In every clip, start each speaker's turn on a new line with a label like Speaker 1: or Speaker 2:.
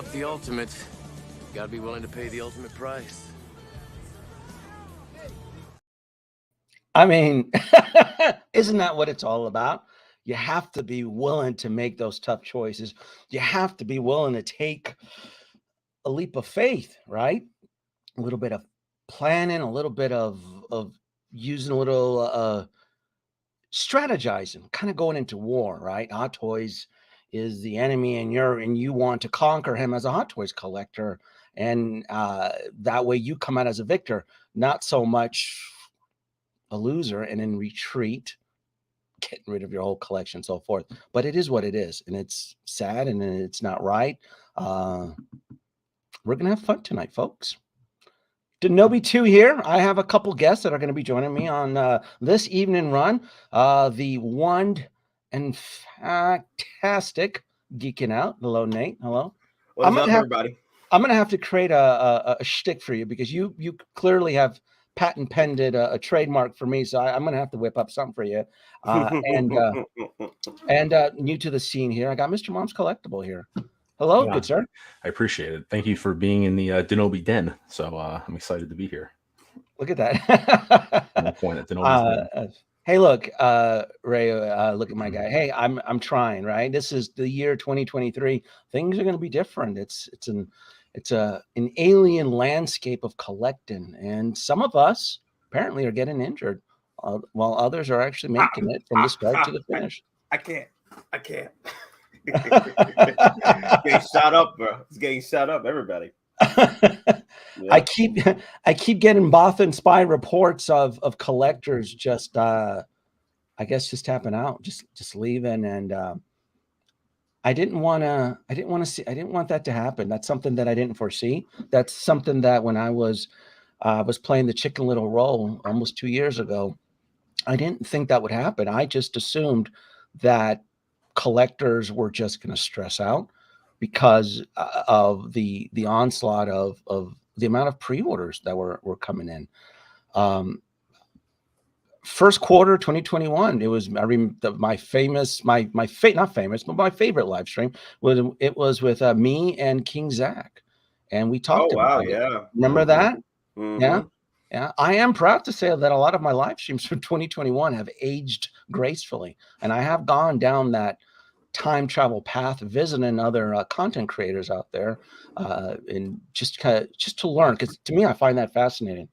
Speaker 1: want the ultimate, you gotta be willing to pay the ultimate price.
Speaker 2: I mean, isn't that what it's all about? You have to be willing to make those tough choices. You have to be willing to take a leap of faith, right? A little bit of planning, a little bit of using a little strategizing, kind of going into war, right? Hot Toys is the enemy, and you want to conquer him as a Hot Toys collector, and that way you come out as a victor, not so much a loser and in retreat, getting rid of your whole collection, so forth. But it is what it is, and it's sad, and it's not right. We're gonna have fun tonight, folks. Denobi 2 here. I have a couple guests that are going to be joining me on this evening run. The one and fantastic Geekin Out. Hello, Nate. Hello.
Speaker 3: What's up, everybody?
Speaker 2: I'm going to have to create a shtick for you because you clearly have patent pended a trademark for me. So I'm going to have to whip up something for you. And new to the scene here, I got Mr. Mom's Collectible here. Hello, good sir.
Speaker 4: I appreciate it. Thank you for being in the Denobi Den. So I'm excited to be here.
Speaker 2: Look at that.
Speaker 4: Point at Denobi's Den.
Speaker 2: Hey, look, Ray. Look at my guy. Hey, I'm trying. Right. This is the year 2023. Things are going to be different. It's an alien landscape of collecting, and some of us apparently are getting injured, while others are actually making it from the start to the finish.
Speaker 3: I can't. Getting shot up, bro. It's getting shot up, everybody.
Speaker 2: Yeah. I keep getting Both and Spy reports of collectors just I guess just tapping out, just leaving, and I didn't want that to happen. That's something that I didn't foresee. That's something that when I was playing the Chicken Little role almost 2 years ago, I didn't think that would happen. I just assumed that collectors were just going to stress out because of the onslaught of the amount of pre-orders that were coming in. First quarter 2021, it was my favorite live stream was with me and King Zach, and we talked about it.
Speaker 3: Yeah,
Speaker 2: remember that?
Speaker 3: Mm-hmm.
Speaker 2: Yeah. I am proud to say that a lot of my live streams from 2021 have aged gracefully, and I have gone down that time travel path, visiting other content creators out there, and just to learn. Because to me, I find that fascinating.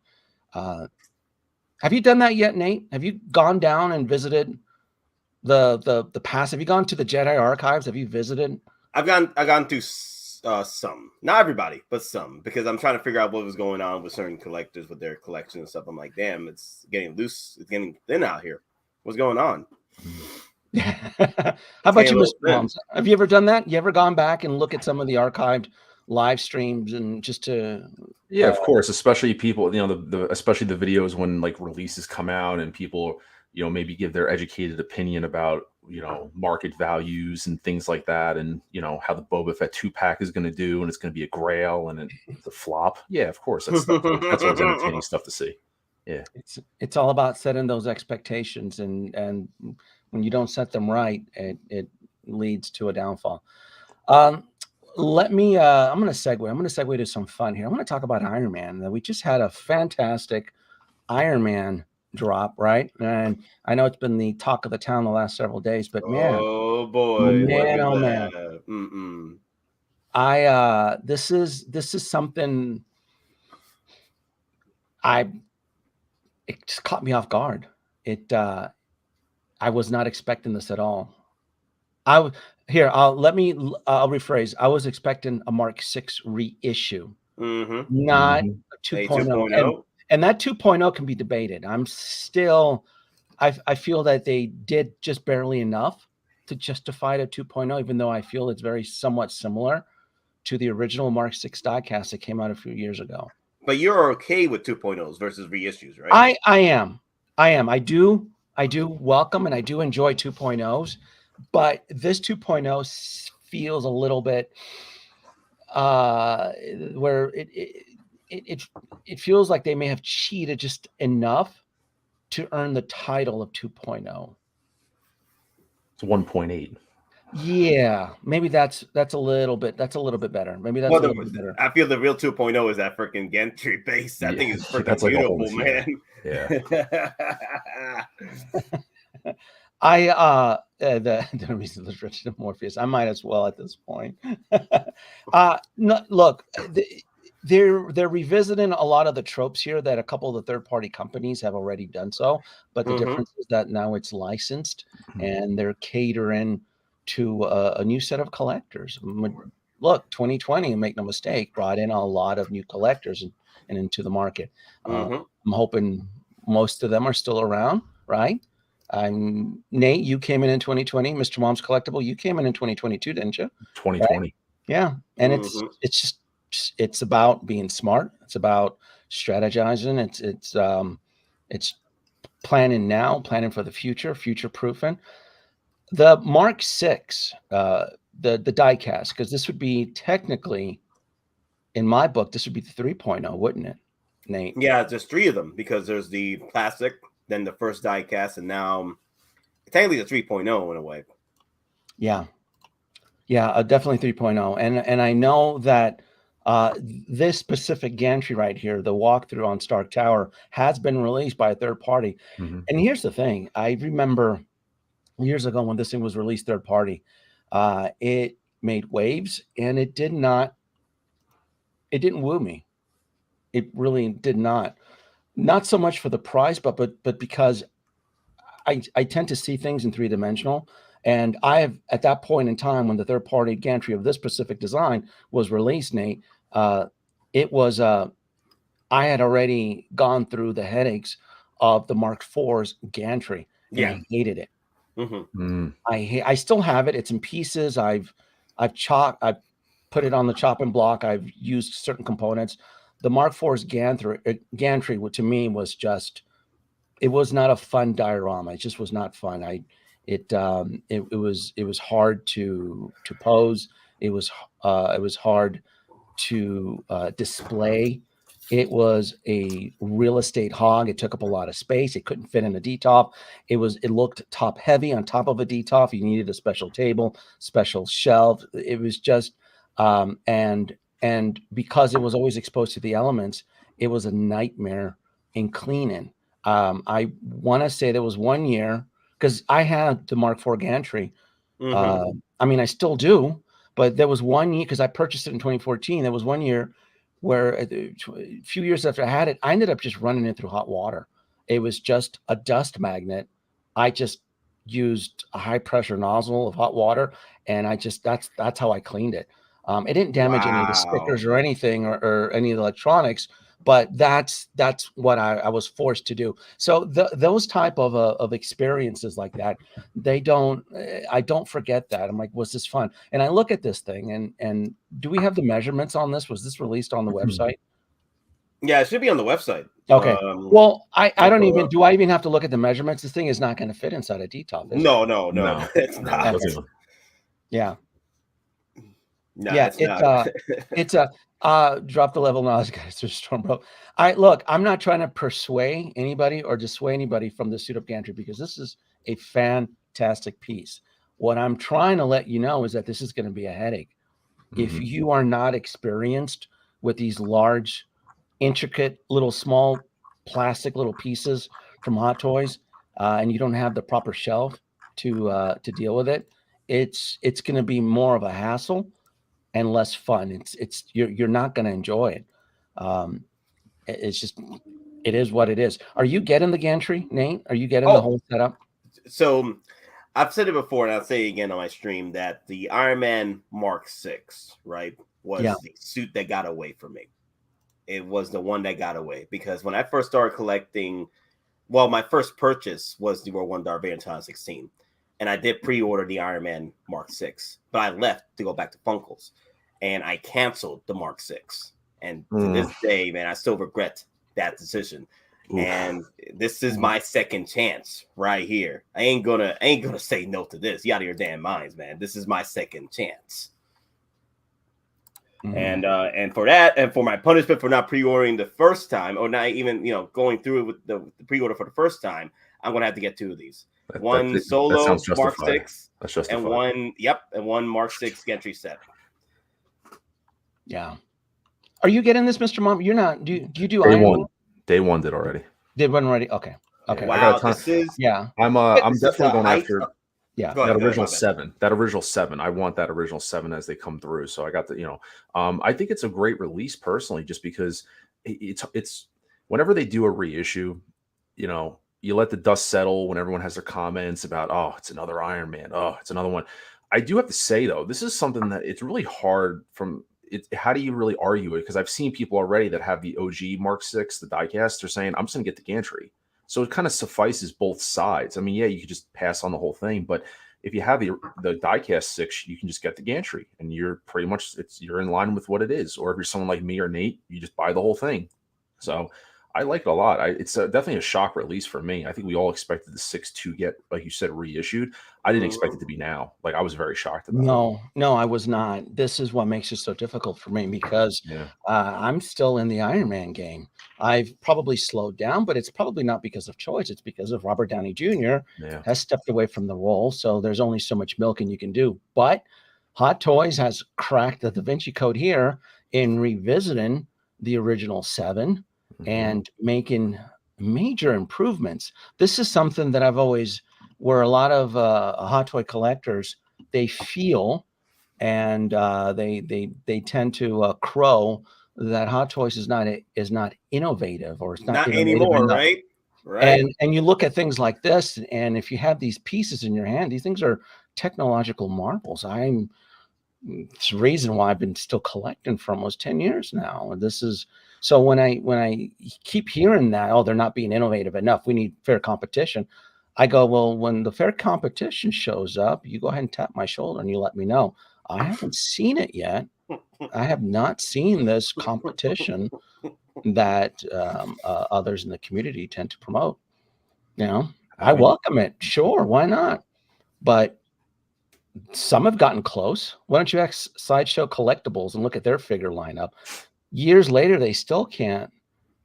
Speaker 2: Have you done that yet, Nate? Have you gone down and visited the past? Have you gone to the Jedi archives? Have you visited?
Speaker 3: I've gone through some, not everybody, but some, because I'm trying to figure out what was going on with certain collectors with their collection and stuff. I'm like, damn, it's getting loose. It's getting thin out here. What's going on?
Speaker 2: How about you, Mr. Moms? Have you ever done that? You ever gone back and look at some of the archived live streams and just to
Speaker 4: of course, especially people, especially the videos when like releases come out and people maybe give their educated opinion about market values and things like that, and how the Boba Fett 2-pack is going to do, and it's going to be a grail and it's a flop. Yeah, of course, that's always entertaining stuff to see. Yeah,
Speaker 2: it's all about setting those expectations, and when you don't set them right, it leads to a downfall. Let me I'm going to segue to some fun here. I'm going to talk about Iron Man. We just had a fantastic Iron Man drop, right? And I know it's been the talk of the town the last several days, but man,
Speaker 3: oh boy,
Speaker 2: man. This is something it just caught me off guard. I was not expecting this at all. I'll rephrase. I was expecting a Mark 6 reissue, not a 2.0. And that 2.0 can be debated. I feel that they did just barely enough to justify the 2.0, even though I feel it's very somewhat similar to the original Mark 6 diecast that came out a few years ago.
Speaker 3: But you're okay with 2.0s versus reissues, right?
Speaker 2: I am. I do welcome and I do enjoy 2.0s, but this 2.0 feels a little bit where it feels like they may have cheated just enough to earn the title of 2.0.
Speaker 4: It's 1.8.
Speaker 2: Yeah, maybe that's a little bit better. Maybe that's
Speaker 3: Well,
Speaker 2: a little bit better.
Speaker 3: I feel the real 2.0 is that freaking Gantry base. That thing is freaking
Speaker 4: that's like
Speaker 3: beautiful, man.
Speaker 4: Yeah.
Speaker 2: The reason was Richard Morpheus. I might as well at this point. No, look, they're revisiting a lot of the tropes here that a couple of the third-party companies have already done so, but the difference is that now it's licensed and they're catering to a new set of collectors. Look, 2020, make no mistake, brought in a lot of new collectors and into the market. I'm hoping most of them are still around, right? Nate, you came in 2020. Mr. Mom's Collectible, you came in 2022, didn't you?
Speaker 4: 2020.
Speaker 2: Right? Yeah, and it's about being smart. It's about strategizing. It's planning now, planning for the future, future proofing. The Mark 6, the diecast, because this would be technically, in my book, this would be the 3.0, wouldn't it, Nate?
Speaker 3: Yeah, there's 3 of them because there's the plastic, then the first diecast, and now technically the 3.0 in a way.
Speaker 2: Yeah, definitely 3.0. And I know that this specific gantry right here, the walkthrough on Stark Tower, has been released by a third party. And here's the thing: I remember years ago when this thing was released third party, it made waves, and it didn't woo me. It really did not. Not so much for the price, but because I tend to see things in 3-dimensional. And I have, at that point in time when the third party gantry of this specific design was released, Nate, it was I had already gone through the headaches of the Mark IV's gantry, and I hated it. I still have it. It's in pieces. I've put it on the chopping block. I've used certain components. The Mark IV's gantry, to me, was just, it was not a fun diorama. It just was not fun. It was hard to pose. It was hard to display. It was a real estate hog. It took up a lot of space. It couldn't fit in a D-top. It looked top heavy on top of a D-top. You needed a special table, special shelf. It was just and because it was always exposed to the elements, it was a nightmare in cleaning. I want to say there was 1 year, because I had the Mark IV gantry. I mean, I still do, but there was 1 year, because I purchased it in 2014. There was 1 year where a few years after I had it, I ended up just running it through hot water. It was just a dust magnet. I just used a high pressure nozzle of hot water, and that's how I cleaned it. It didn't damage any of the stickers or anything, or any of the electronics, but that's what I was forced to do. So those type of experiences like that, I don't forget that. I'm like, was this fun? And I look at this thing, and do we have the measurements on this? Was this released on the website?
Speaker 3: Yeah, it should be on the website.
Speaker 2: Okay. Well, I don't even, do I even have to look at the measurements? This thing is not going to fit inside a D-top.
Speaker 3: No, it's not.
Speaker 2: Yeah.
Speaker 3: No,
Speaker 2: yeah, it's a drop the level knowledge, guys. There's storm, bro. I'm not trying to persuade anybody or dissuade anybody from the suit up gantry, because this is a fantastic piece. What I'm trying to let you know is that this is going to be a headache. If you are not experienced with these large, intricate, little small plastic little pieces from Hot Toys, and you don't have the proper shelf to deal with it, it's going to be more of a hassle and less fun. You're not going to enjoy it. It's just, it is what it is. Are you getting the gantry, Nate? Are you getting the whole setup?
Speaker 3: So I've said it before, and I'll say it again on my stream, that the Iron Man Mark VI, right, was the suit that got away from me. It was the one that got away, because when I first started collecting, well, my first purchase was the World 1 Darth Vader in 2016. And I did pre-order the Iron Man Mark VI, but I left to go back to Funkles, and I canceled the Mark VI. And to this day, man, I still regret that decision. And this is my second chance right here. I ain't gonna say no to this. You out of your damn minds, man. This is my second chance. And for that, and for my punishment for not pre-ordering the first time, or not even going through it with the pre-order for the first time, I'm gonna have to get 2 of these. one
Speaker 4: that
Speaker 3: solo
Speaker 4: sounds
Speaker 3: Mark
Speaker 4: justified.
Speaker 3: 6,
Speaker 4: That's justified.
Speaker 3: and one Mark 6 Gantry set.
Speaker 2: Yeah. Are you getting this, Mr. Mom? You're not. Do you do
Speaker 4: Day
Speaker 2: Iron
Speaker 4: one.
Speaker 2: Man?
Speaker 4: Day one did already.
Speaker 2: Did one already? Okay. Okay.
Speaker 3: Wow,
Speaker 4: I got a ton.
Speaker 3: this is
Speaker 2: Yeah.
Speaker 4: I'm
Speaker 3: this is
Speaker 4: definitely going
Speaker 3: height
Speaker 4: after.
Speaker 2: Yeah.
Speaker 3: Go ahead,
Speaker 4: That original
Speaker 3: my bad.
Speaker 4: 7. That original 7. I want that original 7 as they come through. So I got the, I think it's a great release personally, just because it's whenever they do a reissue, you let the dust settle when everyone has their comments about, oh, it's another Iron Man. Oh, it's another one. I do have to say though, this is something that it's really hard from it. How do you really argue it? Because I've seen people already that have the OG Mark 6, the diecast, they're saying, I'm just gonna get the Gantry. So it kind of suffices both sides. I mean, yeah, you could just pass on the whole thing, but if you have the diecast 6, you can just get the Gantry, and you're pretty much you're in line with what it is. Or if you're someone like me or Nate, you just buy the whole thing. So I like it a lot. It's definitely a shock release for me. I think we all expected the 6 to get, like you said, reissued. I didn't expect it to be now. Like I was very shocked about it.
Speaker 2: No, I was not. This is what makes it so difficult for me because I'm still in the Iron Man game. I've probably slowed down, but it's probably not because of choice. It's because of Robert Downey Jr. Has stepped away from the role. So there's only so much milking you can do. But Hot Toys has cracked the Da Vinci Code here in revisiting the original 7 and making major improvements. This is something that I've always, where a lot of Hot Toy collectors, they feel and they tend to crow that Hot Toys is not innovative, or it's not
Speaker 3: anymore, enough. Right.
Speaker 2: And you look at things like this, and if you have these pieces in your hand, these things are technological marvels. It's the reason why I've been still collecting for almost 10 years now. And this is so when I keep hearing that, oh, they're not being innovative enough, we need fair competition. I go, well, when the fair competition shows up, you go ahead and tap my shoulder and you let me know. I haven't seen it yet. I have not seen this competition that others in the community tend to promote. I welcome it. Sure, why not? But some have gotten close. Why don't you ask Sideshow Collectibles and look at their figure lineup? Years later, they still can't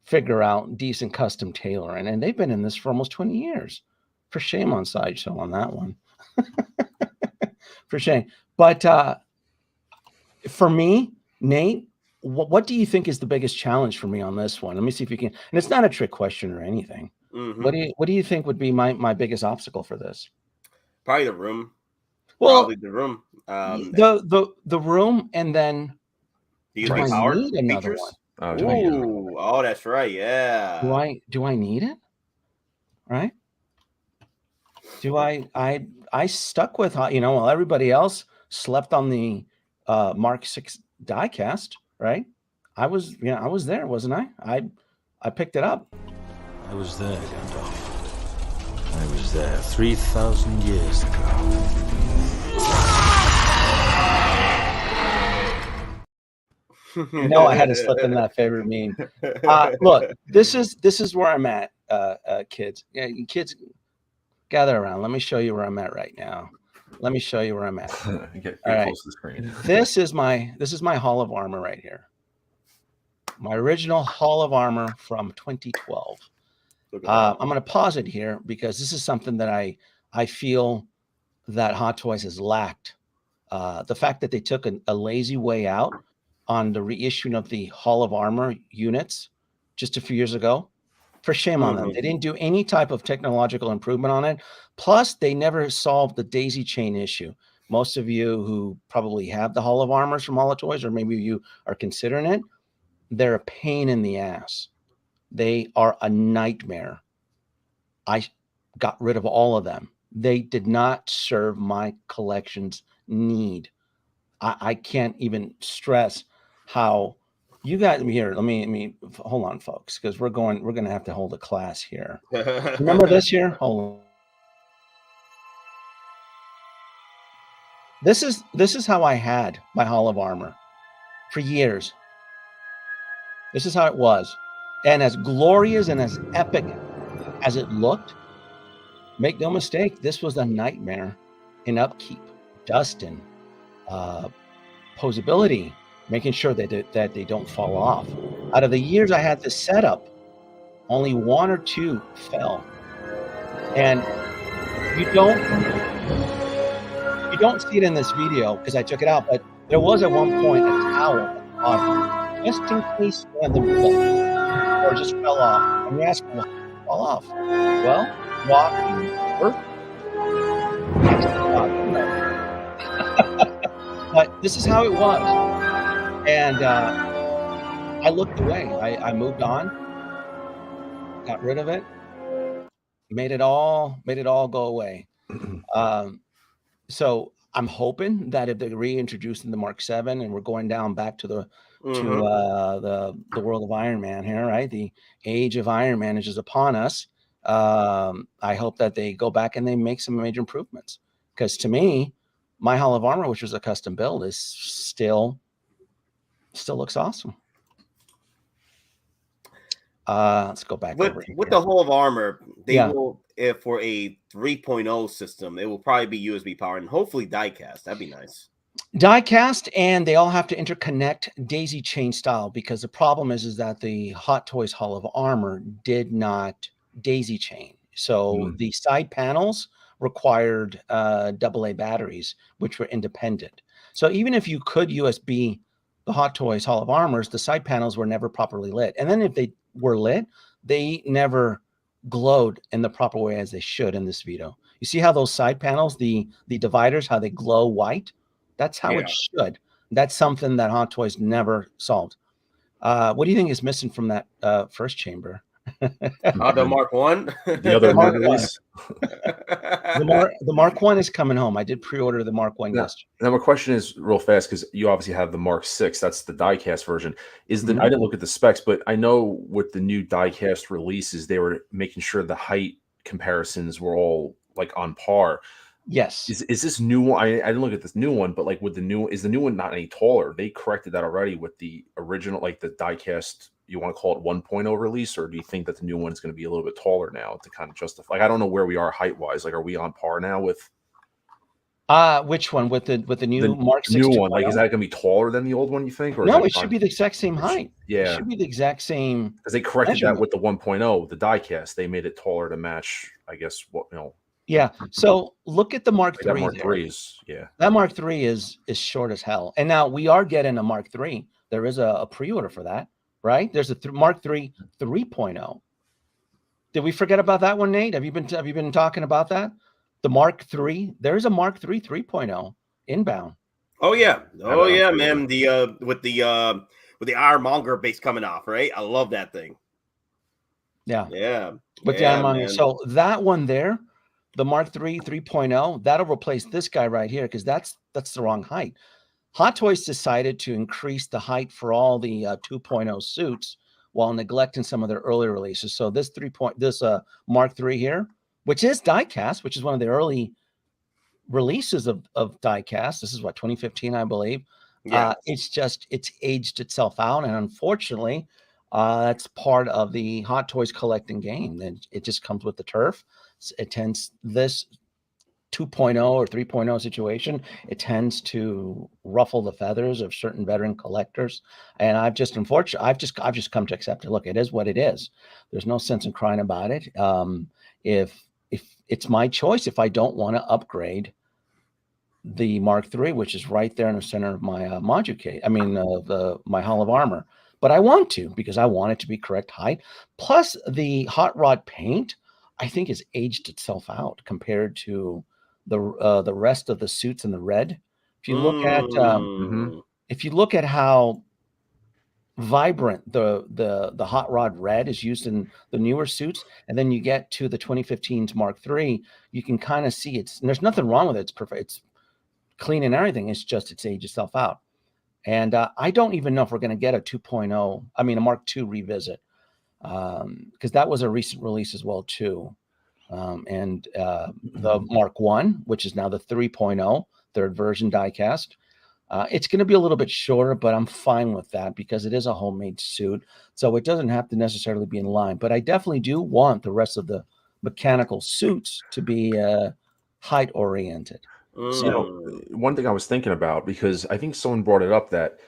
Speaker 2: figure out decent custom tailoring, and they've been in this for almost 20 years. For shame on Sideshow on that one. For shame. But for me, Nate, what do you think is the biggest challenge for me on this one? Let me see if you can. And it's not a trick question or anything. What do you think would be my biggest obstacle for this?
Speaker 3: Probably the room.
Speaker 2: Well,
Speaker 3: probably the room.
Speaker 2: The room, and then
Speaker 3: do I
Speaker 2: need another
Speaker 3: features?
Speaker 2: one?
Speaker 3: Oh, that's right. Yeah.
Speaker 2: Do I need it? Right? Do I stuck with while everybody else slept on the Mark 6 diecast, right? I was there, wasn't I? I picked it up.
Speaker 5: I was there, Gandalf. I was there 3,000 years ago.
Speaker 2: I had to slip in that favorite meme. Look, this is where I'm at, kids. Yeah, kids, gather around. Let me show you where I'm at right now. Let me show you where I'm at.
Speaker 4: Get
Speaker 2: All right.
Speaker 4: close to the screen.
Speaker 2: This is my Hall of Armor right here. My original Hall of Armor from 2012. I'm going to pause it here because this is something that I feel that Hot Toys has lacked. The fact that they took a lazy way out on the reissuing of the Hall of Armor units just a few years ago. For shame on them. They didn't do any type of technological improvement on it. Plus, they never solved the daisy chain issue. Most of you who probably have the Hall of Armors from Hall of Toys, or maybe you are considering it, they're a pain in the ass. They are a nightmare. I got rid of all of them. They did not serve my collection's need. I can't even stress how you got me here. Let me hold on, folks, because we're going to have to hold a class here. Remember this here? Hold on. This is how I had my Hall of Armor for years. This is how it was. And as glorious and as epic as it looked, make no mistake, this was a nightmare in upkeep, dusting, posability, making sure that they don't fall off. Out of the years I had this setup, only 1 or 2 fell. And You don't see it in this video because I took it out, but there was at one point a towel at the bottom, just in case one of them fell or just fell off. And you ask, well, how did it fall off? Well, walking earth. But this is how it was. And I looked away. I moved on, got rid of it, made it all go away. So I'm hoping that if they're reintroducing the Mark 7 and we're going down back to the world of Iron Man here, right? The age of Iron Man is just upon us. I hope that they go back and they make some major improvements, because to me, my Hall of Armor, which was a custom build, is still looks awesome. Let's go back
Speaker 3: with the Hall of Armor. They will, if for a 3.0 system, it will probably be USB powered and hopefully diecast. That'd be nice.
Speaker 2: Diecast, and they all have to interconnect daisy chain style, because the problem is that the Hot Toys Hall of Armor did not daisy chain. So the side panels required AA batteries, which were independent. So even if you could USB the Hot Toys Hall of Armors, the side panels were never properly lit. And then if they were lit, they never glowed in the proper way as they should in this video. You see how those side panels, the dividers, how they glow white? That's how it should. That's something that Hot Toys never solved. What do you think is missing from that first chamber?
Speaker 3: The Mark 1?
Speaker 4: The other Mark release?
Speaker 2: The Mark 1 is coming home. I did pre-order the Mark 1 yesterday.
Speaker 4: Now my question is real fast, because you obviously have the Mark 6. That's the diecast version. I didn't look at the specs, but I know with the new diecast releases, they were making sure the height comparisons were all like on par.
Speaker 2: Yes.
Speaker 4: Is this new one? I didn't look at this new one, but like with the new, is the new one not any taller? They corrected that already with the original, like the diecast, you want to call it 1.0 release, or do you think that the new one is going to be a little bit taller now to kind of justify? Like, I don't know where we are height wise. Like, are we on par now with?
Speaker 2: Which one, with the new Mark 6?
Speaker 4: New one, like, is that going to be taller than the old one, you think? Or
Speaker 2: no, it should be the exact same height.
Speaker 4: Yeah,
Speaker 2: it should be the exact same.
Speaker 4: Because they corrected that with the 1.0, the diecast. They made it taller to match, I guess, what
Speaker 2: Yeah. So look at the Mark III.
Speaker 4: That Mark III is,
Speaker 2: that Mark III is short as hell. And now we are getting a Mark III. There is a pre-order for that, right? There's a Mark III 3.0. Did we forget about that one, Nate? Have you been talking about that? The Mark III. There is a Mark III 3.0 inbound.
Speaker 3: Oh yeah, man. The with the Ironmonger base coming off, right? I love that thing. Yeah.
Speaker 2: With the Ironmonger. So that one there, the Mark III 3.0, that'll replace this guy right here, because that's the wrong height. Hot Toys decided to increase the height for all the 2.0 suits while neglecting some of their earlier releases. So this Mark III here, which is diecast, which is one of the early releases of diecast. This is what, 2015, I believe. Yeah. It's aged itself out, and unfortunately, that's part of the Hot Toys collecting game. And it just comes with the turf. It tends, this 2.0 or 3.0 situation, it tends to ruffle the feathers of certain veteran collectors. And I've just come to accept it. Look, it is what it is. There's no sense in crying about it. If it's my choice, if I don't want to upgrade the Mark III, which is right there in the center of my Moducase, my Hall of Armor, but I want to, because I want it to be correct height. Plus the hot rod paint, I think, has aged itself out compared to the rest of the suits in the red. If you look at how vibrant the hot rod red is used in the newer suits, and then you get to the 2015's Mark III, you can kind of see and there's nothing wrong with it. It's perfect. It's clean and everything. It's just it's aged itself out. And I don't even know if we're going to get a 2.0, a Mark II revisit, because that was a recent release as well too. The Mark I, which is now the 3.0, third version diecast, it's going to be a little bit shorter, but I'm fine with that because it is a homemade suit, so it doesn't have to necessarily be in line. But I definitely do want the rest of the mechanical suits to be height oriented.
Speaker 4: So, one thing I was thinking about, because I think someone brought it up, that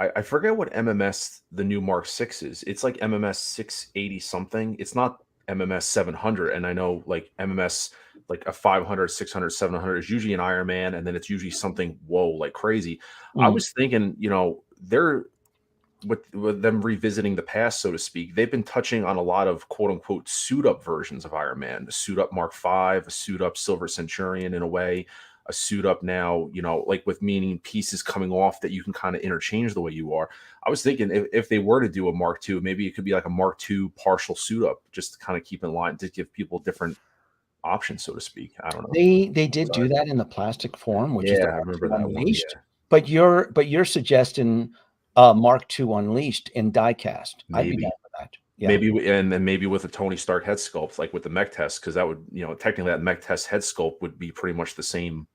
Speaker 4: I forget what MMS the new Mark 6 is. It's like MMS 680 something. It's not MMS 700, and I know like MMS like a 500, 600, 700 is usually an Iron Man, and then it's usually something like crazy. I was thinking, they're with them revisiting the past, so to speak, they've been touching on a lot of quote unquote suit up versions of Iron Man, a suit up Mark V, a suit up Silver Centurion in a way, a suit up now, like with meaning pieces coming off that you can kind of interchange the way you are. I was thinking if they were to do a Mark II, maybe it could be like a Mark II partial suit up, just to kind of keep in line to give people different options, so to speak. I don't know.
Speaker 2: They did do that in the plastic form, which is the
Speaker 4: I remember that
Speaker 2: Unleashed.
Speaker 4: one.
Speaker 2: Yeah. But you're suggesting Mark II Unleashed in diecast. I'd be down for that. Yeah.
Speaker 4: Maybe, and then maybe with a Tony Stark head sculpt, like with the mech test, because that would, technically that mech test head sculpt would be pretty much the same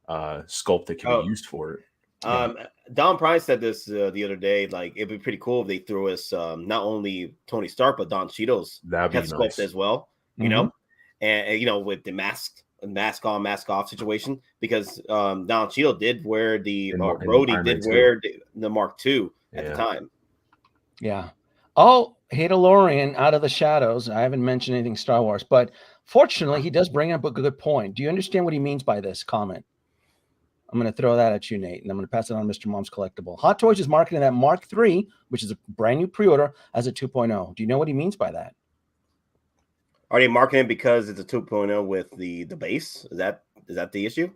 Speaker 4: sculpt that can be used for it.
Speaker 3: Don Prine said this the other day, like it'd be pretty cool if they threw us not only Tony Stark but Don Cheadle's head sculpt as well, and with the mask on, mask off situation, because Don Cheadle did wear Brody did wear the Mark II at the time.
Speaker 2: Yeah. Oh, Hadalorian out of the shadows. I haven't mentioned anything Star Wars, but fortunately he does bring up a good point. Do you understand what he means by this comment? I'm going to throw that at you, Nate, and I'm going to pass it on to Mr. Mom's Collectible. Hot Toys is marketing that Mark III, which is a brand new pre-order, as a 2.0. Do you know what he means by that?
Speaker 3: Are they marketing because it's a 2.0 with the base? Is that the issue?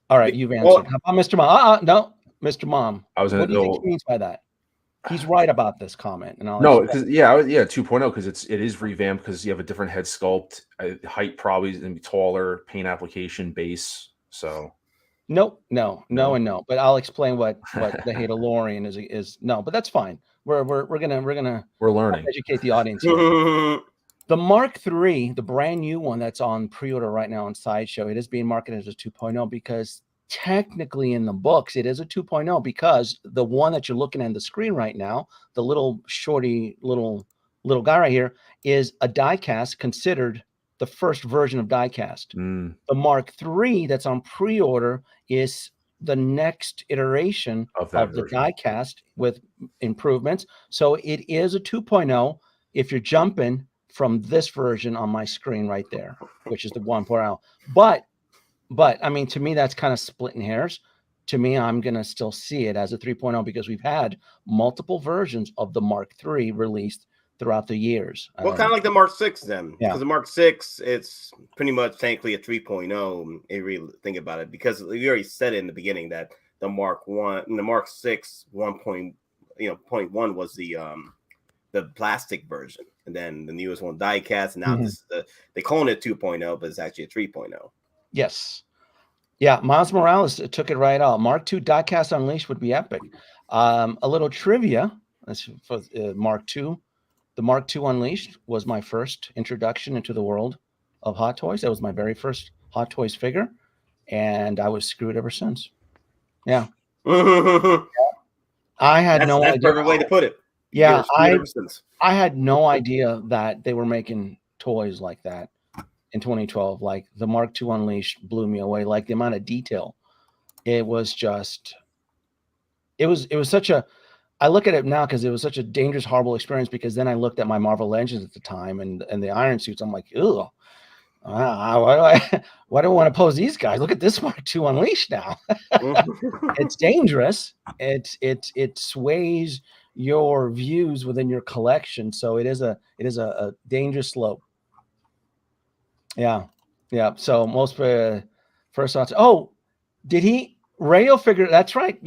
Speaker 2: All right, you've answered. How about Mr. Mom? No, Mr. Mom.
Speaker 4: What do
Speaker 2: you think he means by that? He's right about this comment. And
Speaker 4: because 2.0, because it is revamped, because you have a different head sculpt, height probably is going to be taller, paint application, base. So
Speaker 2: no, and no. But I'll explain what the Hadalorian is. No, but that's fine. We're learning. Educate the audience here. The Mark III, the brand new one that's on pre-order right now on Sideshow, it is being marketed as a 2.0 because technically in the books it is a 2.0, because the one that you're looking at the screen right now, the little shorty little guy right here, is a diecast, considered the first version of diecast. The Mark III that's on pre-order is the next iteration of the diecast with improvements. So it is a 2.0 if you're jumping from this version on my screen right there, which is the 1.0. But I mean, to me, that's kind of splitting hairs. To me, I'm going to still see it as a 3.0 because we've had multiple versions of the Mark III released throughout the years.
Speaker 3: Well, kind of like the Mark VI then. Because the Mark VI, it's pretty much technically a 3.0 if you really think about it, because we already said it in the beginning that the Mark VI 1.1 was the plastic version, and then the newest one diecast, and now they call it 2.0, but it's actually a 3.0.
Speaker 2: Yes. Yeah, Miles Morales took it right out. Mark II diecast Unleashed would be epic. A little trivia for Mark II. The Mark II Unleashed was my first introduction into the world of Hot Toys. That was my very first Hot Toys figure, and I was screwed ever since. Yeah. I had no idea.
Speaker 3: That's the perfect way to put it.
Speaker 2: Yeah, I had no idea that they were making toys like that in 2012. Like the Mark II Unleashed blew me away. Like the amount of detail, it was such a. I look at it now because it was such a dangerous, horrible experience. Because then I looked at my Marvel Legends at the time and the Iron Suits. I'm like, ew. Why do I want to pose these guys? Look at this Mark II Unleashed now. It's dangerous. It sways your views within your collection, so it is a dangerous slope. Yeah. So most first thoughts. Oh, did he Rayo figure? That's right.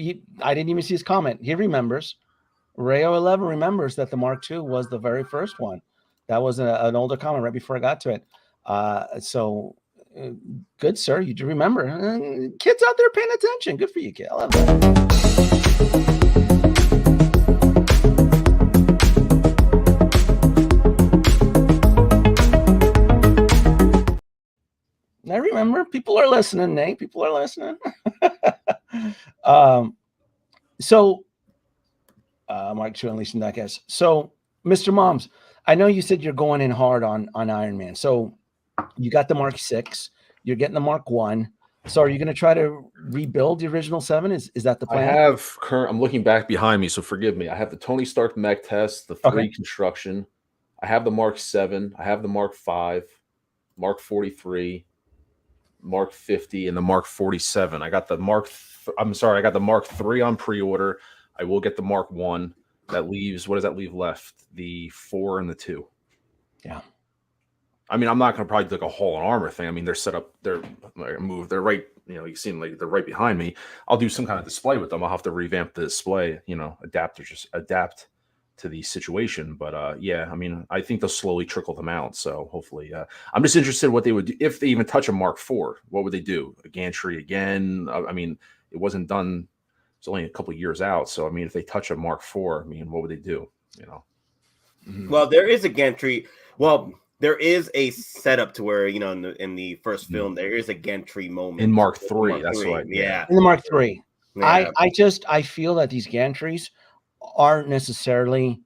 Speaker 2: I didn't even see his comment. He remembers. Rayo 11 remembers that the Mark II was the very first one. That was an older comment right before I got to it. So good, sir. You do remember. Kids out there paying attention. Good for you, kid. I love that. I remember. People are listening, Nate. People are listening. So Mark II Unleashed, I guess. So, Mr. Moms, I know you said you're going in hard on Iron Man. So you got the Mark VI, you're getting the Mark I. So are you going to try to rebuild the original 7? Is that the plan?
Speaker 4: I'm looking back behind me, so forgive me. I have the Tony Stark mech test, the 3 construction. I have the Mark 7, I have the Mark 5, Mark 43, Mark 50, and the Mark 47. I got the I got the Mark 3 on pre-order. I will get the Mark 1. That leaves, what does that leave left? The 4 and the 2.
Speaker 2: Yeah.
Speaker 4: I mean, I'm not going to probably do like a Hall and Armor thing. I mean, they're set up, they're right, you see them like they're right behind me. I'll do some kind of display with them. I'll have to revamp the display, adapt to the situation. But yeah, I mean, I think they'll slowly trickle them out. So hopefully, I'm just interested in what they would do if they even touch a Mark IV. What would they do? A Gantry again? I mean, it wasn't done. It's only a couple of years out. So I mean, if they touch a Mark IV, I mean, what would they do?
Speaker 3: Well, there is a Gantry. Well, there is a setup to where in the first film there is a Gantry moment
Speaker 4: in Mark III. That's right.
Speaker 3: Yeah,
Speaker 2: in the Mark III.
Speaker 3: Yeah.
Speaker 2: I feel that these Gantrys aren't necessarily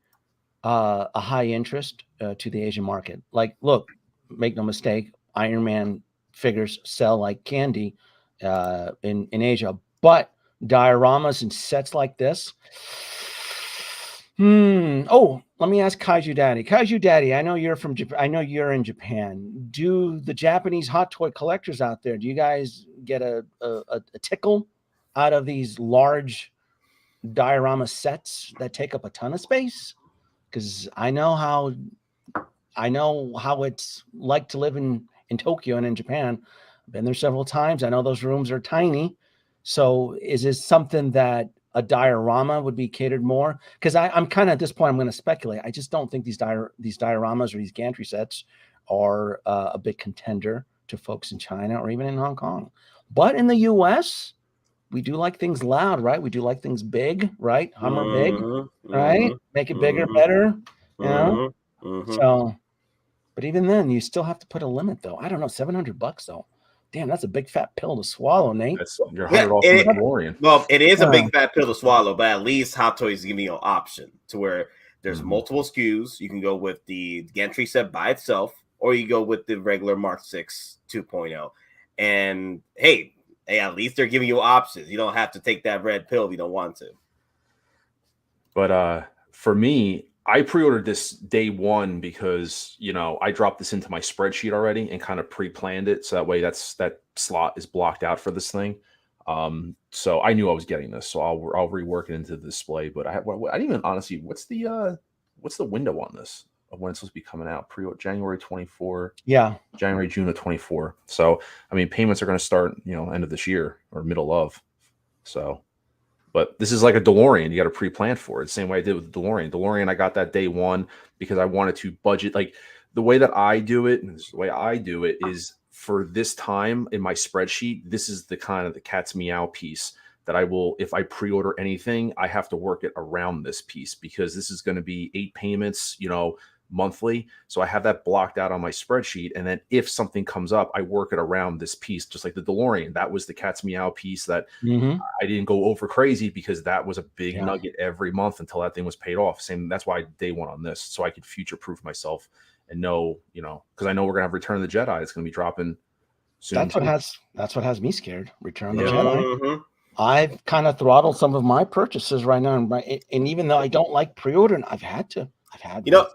Speaker 2: a high interest to the Asian market. Like, look, make no mistake, Iron Man figures sell like candy in Asia, but dioramas and sets like this. Oh, let me ask Kaiju Daddy. Kaiju Daddy, I know you're from Japan. I know you're in Japan. Do the Japanese hot toy collectors out there, do you guys get a tickle out of these large diorama sets that take up a ton of space? Because I know how it's like to live in Tokyo and in Japan. I've been there several times. I know those rooms are tiny. So is this something that a diorama would be catered more? Because I'm kind of at this point, I'm going to speculate. I just don't think these dioramas or these Gantry sets are a big contender to folks in China or even in Hong Kong. But in the US, we do like things loud, right? We do like things big, right? Hummer big, right? Make it bigger, better, So, but even then, you still have to put a limit, though. I don't know, $700 though. Damn, that's a big fat pill to swallow, Nate.
Speaker 4: That's your $100 from the DeLorean.
Speaker 3: Well, it is a big fat pill to swallow, but at least Hot Toys give you an option to where there's multiple SKUs. You can go with the Gantry set by itself, or you go with the regular Mark 6 2.0. And hey, at least they're giving you options. You don't have to take that red pill if you don't want to. But
Speaker 4: for me, I pre-ordered this day one because, I dropped this into my spreadsheet already and kind of pre-planned it. So that way that slot is blocked out for this thing. So I knew I was getting this, so I'll rework it into the display. But I didn't even honestly, what's the window on this of when it's supposed to be coming out? Pre-order January 24.
Speaker 2: Yeah.
Speaker 4: January, June of 24. So, I mean, payments are going to start, end of this year or middle of. So, but this is like a DeLorean. You got to pre-plan for it. Same way I did with the DeLorean. DeLorean, I got that day one because I wanted to budget. Like the way that I do it, and the way I do it is for this time in my spreadsheet, this is the kind of the cat's meow piece that I will, if I pre-order anything, I have to work it around this piece because this is going to be 8 payments, monthly. So I have that blocked out on my spreadsheet. And then if something comes up, I work it around this piece, just like the DeLorean. That was the cat's meow piece that I didn't go over crazy because that was a big nugget every month until that thing was paid off. Same. That's why day one on this, so I could future proof myself and know, because I know we're going to have Return of the Jedi. It's going to be dropping soon.
Speaker 2: That's what has me scared. Return of the Jedi. I've kind of throttled some of my purchases right now. And even though I don't like pre-ordering, I've had to. You know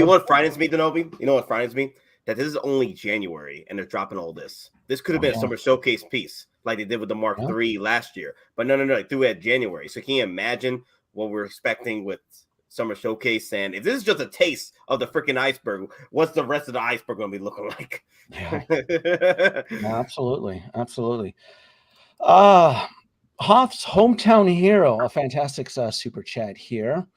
Speaker 3: what frightens me, Denobi? You know what frightens me? That this is only January and they're dropping all this. This could have been a summer showcase piece like they did with the Mark III last year. But no, they threw it at January. So can you imagine what we're expecting with summer showcase? And if this is just a taste of the freaking iceberg, what's the rest of the iceberg going to be looking like?
Speaker 2: Absolutely. Hoff's Hometown Hero, a fantastic super chat here.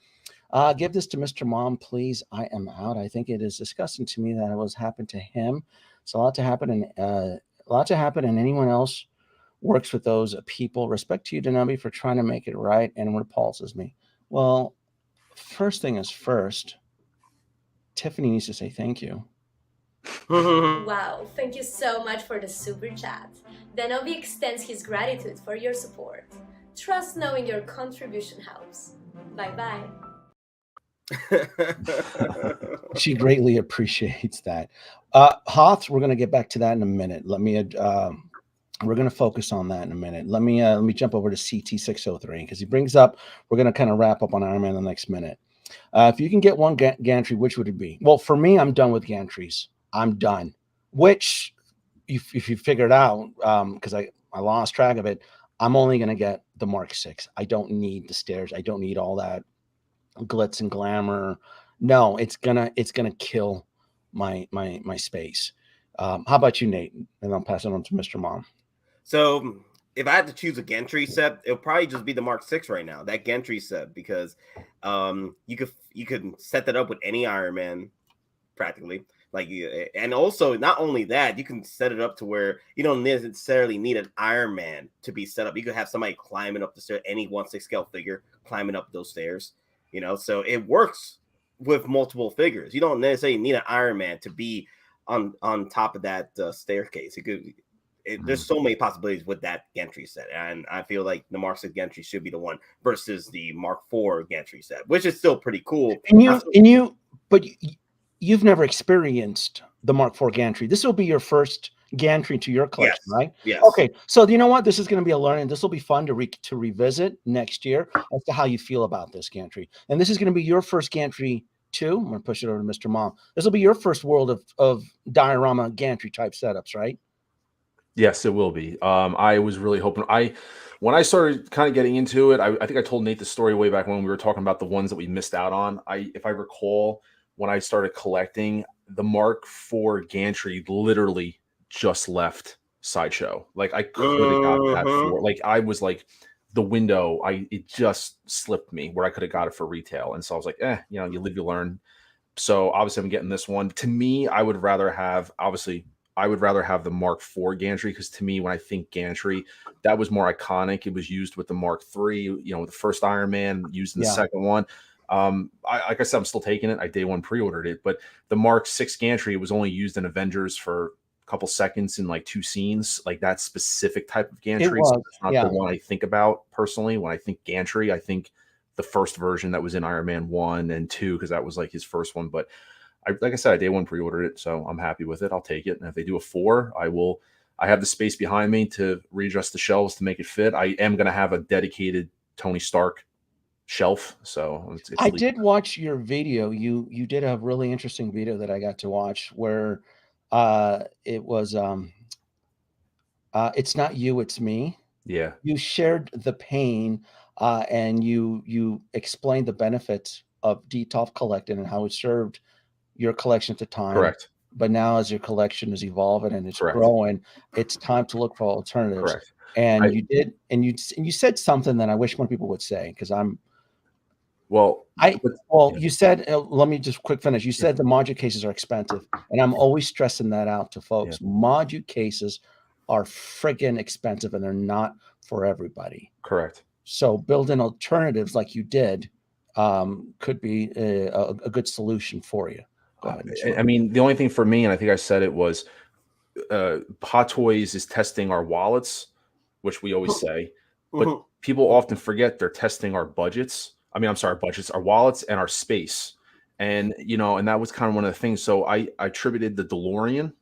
Speaker 2: Give this to Mr. Mom, please. I am out. I think it is disgusting to me that it was happened to him. It's a lot to happen, and anyone else works with those people. Respect to you, Denobi, for trying to make it right, and it repulses me. Well, first thing is first. Tiffany needs to say thank you.
Speaker 6: Wow, thank you so much for the super chat. Denobi extends his gratitude for your support. Trust knowing your contribution helps. Bye-bye.
Speaker 2: She greatly appreciates that. Hoth, we're going to get back to that in a minute. Let me we're going to focus on that in a minute. Let me jump over to CT603 because he brings up, we're going to kind of wrap up on Iron Man in the next minute. If you can get one gantry, which would it be? Well, for me, I'm done with gantries. I'm done. Which, if you figure it out, because I lost track of it, I'm only going to get the Mark 6. I don't need the stairs. I don't need all that glitz and glamour. No, it's gonna kill my space. How about you, Nate? And I'll pass it on to Mr. Mom.
Speaker 3: So if I had to choose a gantry set, it'll probably just be the Mark 6 right now, that gantry set, because you could set that up with any Iron Man practically. Like, and also not only that, you can set it up to where you don't necessarily need an Iron Man to be set up. You could have somebody climbing up the stairs, any 1/6 scale figure climbing up those stairs, you know, so it works with multiple figures. You don't necessarily need an Iron Man to be on top of that staircase. There's so many possibilities with that gantry set, and I feel like the Mark 6 gantry should be the one versus the Mark 4 gantry set, which is still pretty cool.
Speaker 2: But you've never experienced the Mark 4 gantry. This will be your first gantry to your collection,
Speaker 3: yes.
Speaker 2: right?
Speaker 3: Yes.
Speaker 2: Okay. So you know what? This is going to be a learning. This will be fun to revisit next year as to how you feel about this gantry. And this is going to be your first gantry too. I'm going to push it over to Mr. Mom. This will be your first world of diorama gantry type setups, right?
Speaker 4: Yes, it will be. I was really hoping. When I started kind of getting into it, I think I told Nate the story way back when we were talking about the ones that we missed out on. If I recall, when I started collecting, the Mark 4 gantry literally just left Sideshow. Like, I could have got that for, like, I was like, the window, it just slipped me where I could have got it for retail. And so I was like, you know, you live, you learn. So obviously I'm getting this one. To me, I would rather have the Mark 4 gantry, because to me, when I think gantry, that was more iconic. It was used with the Mark 3, you know, the first Iron Man, used in the second one. Like I said, I'm still taking it. I day one pre-ordered it, but the Mark 6 gantry was only used in Avengers for a couple seconds in like 2 scenes, like that specific type of gantry. So that's not the one I think about personally. When I think gantry, I think the first version that was in Iron Man 1 and 2, because that was like his first one. But like I said, I day one pre-ordered it, so I'm happy with it. I'll take it. And if they do a 4, I have the space behind me to readjust the shelves to make it fit. I am going to have a dedicated Tony Stark shelf. So
Speaker 2: I did watch your video. You did a really interesting video that I got to watch where it was it's not you, it's me.
Speaker 4: Yeah.
Speaker 2: You shared the pain and you explained the benefits of DTOF collecting and how it served your collection at the time.
Speaker 4: Correct.
Speaker 2: But now as your collection is evolving and it's growing, it's time to look for alternatives.
Speaker 4: Correct.
Speaker 2: And you said something that I wish more people would say, because you said, let me just quick finish. You said the Moducases are expensive, and I'm always stressing that out to folks. Yeah. Moducases are friggin' expensive, and they're not for everybody.
Speaker 4: Correct.
Speaker 2: So building alternatives like you did could be a good solution for you. Go ahead.
Speaker 4: I mean, the only thing for me, and I think I said it, was Hot Toys is testing our wallets, which we always say, but people often forget they're testing our budgets. I mean, I'm sorry, budgets, our wallets, and our space. And, you know, and that was kind of one of the things. So I attributed the DeLorean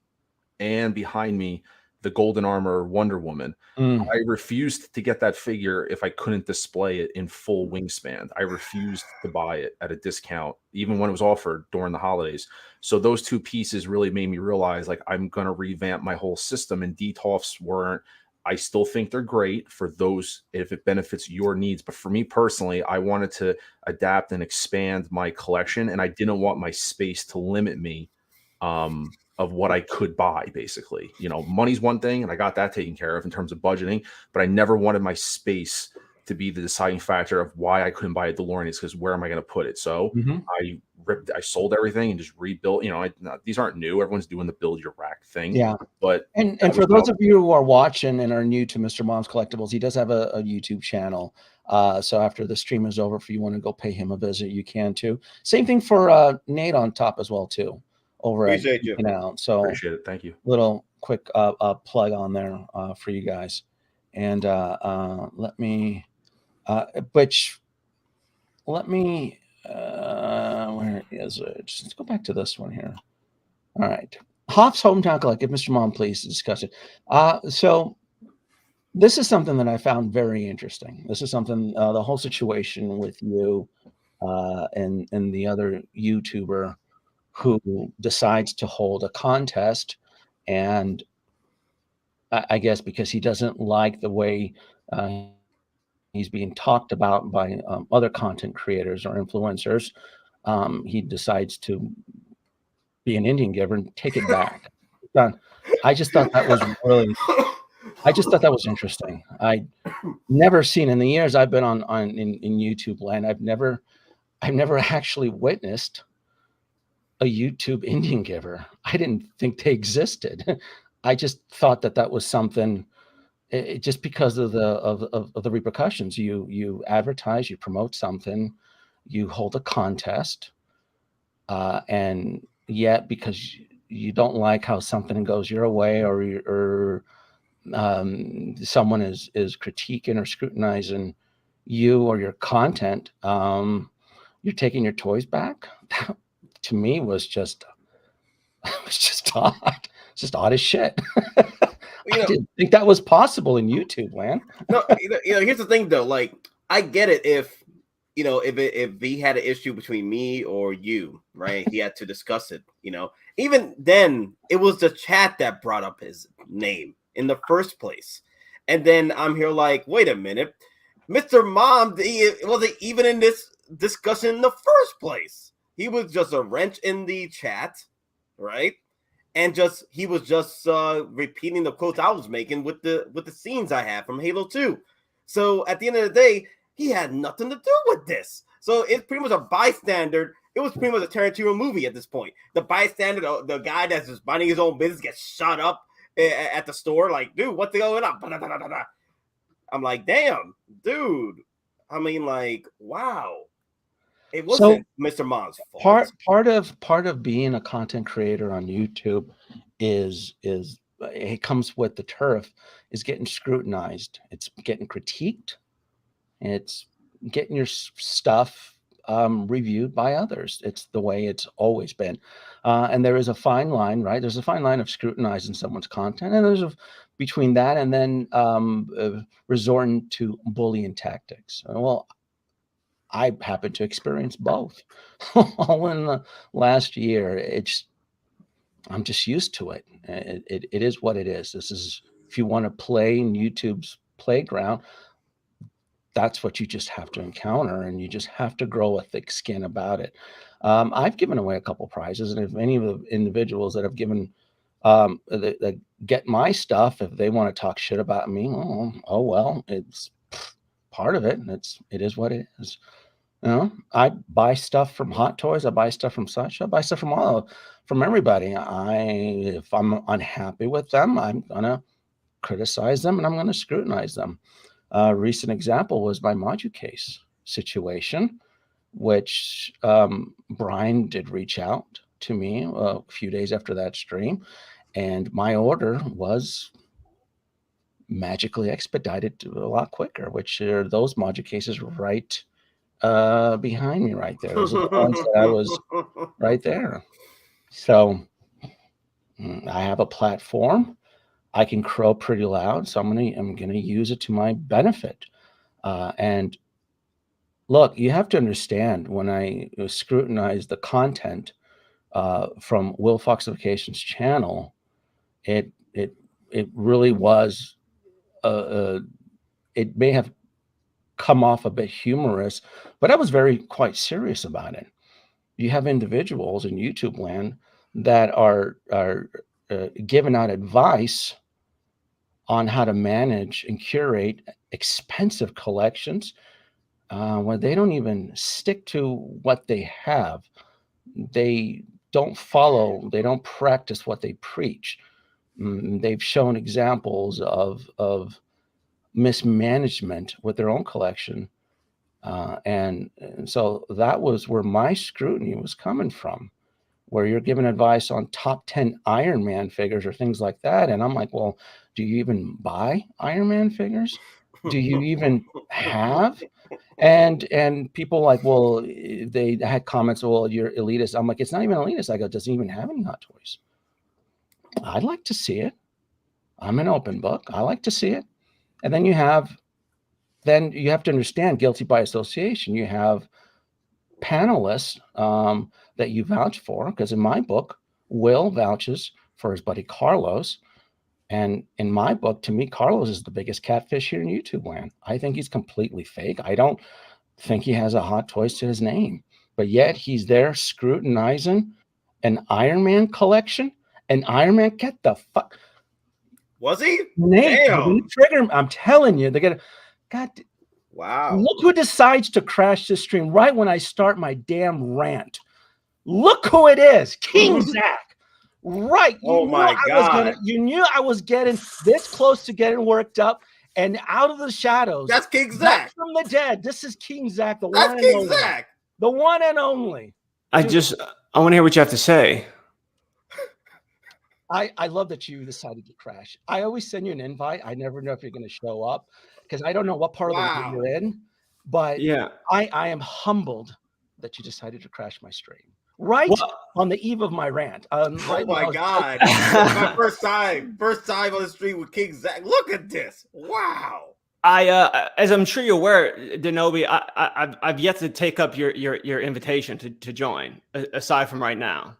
Speaker 4: and behind me, the Golden Armor Wonder Woman. I refused to get that figure if I couldn't display it in full wingspan. I refused to buy it at a discount, even when it was offered during the holidays. So those 2 pieces really made me realize, like, I'm going to revamp my whole system, and DTOFs weren't. I still think they're great for those if it benefits your needs. But for me personally, I wanted to adapt and expand my collection, and I didn't want my space to limit me of what I could buy, basically. You know, money's one thing, and I got that taken care of in terms of budgeting, but I never wanted my space to be the deciding factor of why I couldn't buy a DeLorean, is because where am I going to put it? So I sold everything and just rebuilt. You know, these aren't new. Everyone's doing the build your rack thing. Yeah. But
Speaker 2: and for those of you who are watching and are new to Mr. Mom's Collectibles, he does have a YouTube channel. So after the stream is over, if you want to go pay him a visit, you can too. Same thing for Nate on top as well too. Over at Geekin out. So
Speaker 4: appreciate it. Thank you.
Speaker 2: Little quick plug on there for you guys. And let me where is it? Let's go back to this one here. All right. Hoff's Hometown Collective. Mr. Mom, please discuss it. So this is something that I found very interesting. This is something, the whole situation with you and the other YouTuber who decides to hold a contest, and I guess because he doesn't like the way he's being talked about by other content creators or influencers, he decides to be an Indian giver and take it back. I just thought that was interesting. I never seen, in the years I've been in YouTube land, I've never actually witnessed a YouTube Indian giver. I didn't think they existed. I just thought that was something, just because of the repercussions. You advertise, you promote something, you hold a contest, and yet because you don't like how something goes your way, or someone is critiquing or scrutinizing you or your content, you're taking your toys back. That, to me, was just odd. It's just odd as shit. I didn't think that was possible in YouTube land.
Speaker 3: No, here's the thing though. Like, I get it if he had an issue between me or you, right? He had to discuss it. Even then, it was the chat that brought up his name in the first place, and then I'm here like, wait a minute, Mr. Mom, he wasn't even in this discussion in the first place. He was just a wrench in the chat, right? And he was just repeating the quotes I was making with the scenes I had from Halo 2. So at the end of the day, he had nothing to do with this. So it's pretty much a bystander. It was pretty much a Tarantino movie at this point. The bystander, the guy that's just minding his own business, gets shot up at the store. Like, dude, what's going on? I'm like, damn, dude. I mean, like, wow. It wasn't Mr. Mom's fault.
Speaker 2: Part of being a content creator on YouTube is it comes with the turf, is getting scrutinized. It's getting critiqued. It's getting your stuff reviewed by others. It's the way it's always been. And there is a fine line, right? There's a fine line of scrutinizing someone's content, and there's between that and then resorting to bullying tactics. Well, I happen to experience both all in the last year. I'm just used to it. It is what it is. This is, if you want to play in YouTube's playground, that's what you just have to encounter, and you just have to grow a thick skin about it. I've given away a couple prizes, and if any of the individuals that have given that get my stuff, if they want to talk shit about me, oh well, it's part of it, and it is what it is. I buy stuff from Hot Toys. I buy stuff from such. I buy stuff from everybody. If I'm unhappy with them, I'm gonna criticize them and I'm gonna scrutinize them. A recent example was my Moducase situation, which Brian did reach out to me a few days after that stream, and my order was magically expedited a lot quicker, which are those Moducases right behind me right there. Those are the ones that I was right there. So I have a platform. I can crow pretty loud, so I'm gonna use it to my benefit. And look, you have to understand, when I scrutinize the content from Will Foxification's channel, it really was it may have come off a bit humorous, but I was quite serious about it. You have individuals in YouTube land that are giving out advice on how to manage and curate expensive collections, where they don't even stick to what they have. They don't follow, they don't practice what they preach. They've shown examples of mismanagement with their own collection. And so that was where my scrutiny was coming from, where you're giving advice on top 10 Iron Man figures or things like that. And I'm like, well, do you even buy Iron Man figures? Do you even have? And people like, well, they had comments, well, you're elitist. I'm like, it's not even elitist. I go, does it even have any Hot Toys? I'd like to see it. I'm an open book. I like to see it. And then you have to understand, guilty by association. You have panelists that you vouch for, because in my book, Will vouches for his buddy Carlos. And in my book, to me, Carlos is the biggest catfish here in YouTube land. I think he's completely fake. I don't think he has a hot toys to his name, but yet he's there scrutinizing an Iron Man collection. An Iron Man, get the fuck.
Speaker 3: Was he?
Speaker 2: Nate, trigger. I'm telling you, they're gonna. God,
Speaker 3: wow.
Speaker 2: Look who decides to crash this stream right when I start my damn rant. Look who it is, King Zach. Right.
Speaker 3: Oh my God.
Speaker 2: You knew I was getting this close to getting worked up, and out of the shadows.
Speaker 3: That's King Zach
Speaker 2: from the dead. This is King Zach, the
Speaker 3: That's
Speaker 2: one
Speaker 3: King
Speaker 2: and only.
Speaker 3: Zach.
Speaker 2: The one and only.
Speaker 7: I want to hear what you have to say.
Speaker 2: I love that you decided to crash. I always send you an invite. I never know if you're going to show up because I don't know what part of the world you're in. But
Speaker 7: yeah,
Speaker 2: I am humbled that you decided to crash my stream right on the eve of my rant.
Speaker 3: Oh my God! My first time on the stream with King Zach. Look at this! Wow.
Speaker 7: As I'm sure you're aware, Denobi, I've yet to take up your invitation to join. Aside from right now.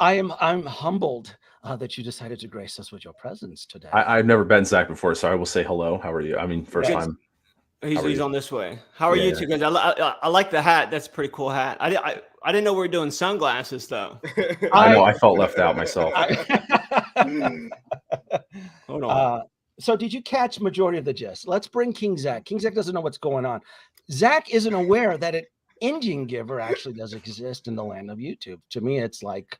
Speaker 2: I'm humbled that you decided to grace us with your presence today.
Speaker 4: I've never met Zach before, so I will say hello. How are you? I mean, first time.
Speaker 7: He's on this way. How are you two guys? I like the hat. That's a pretty cool hat. I didn't know we were doing sunglasses though.
Speaker 4: I know. I felt left out myself.
Speaker 7: Hold on.
Speaker 2: So did you catch majority of the gist? Let's bring King Zach. King Zach doesn't know what's going on. Zach isn't aware that an engine giver actually does exist in the land of YouTube. To me, it's like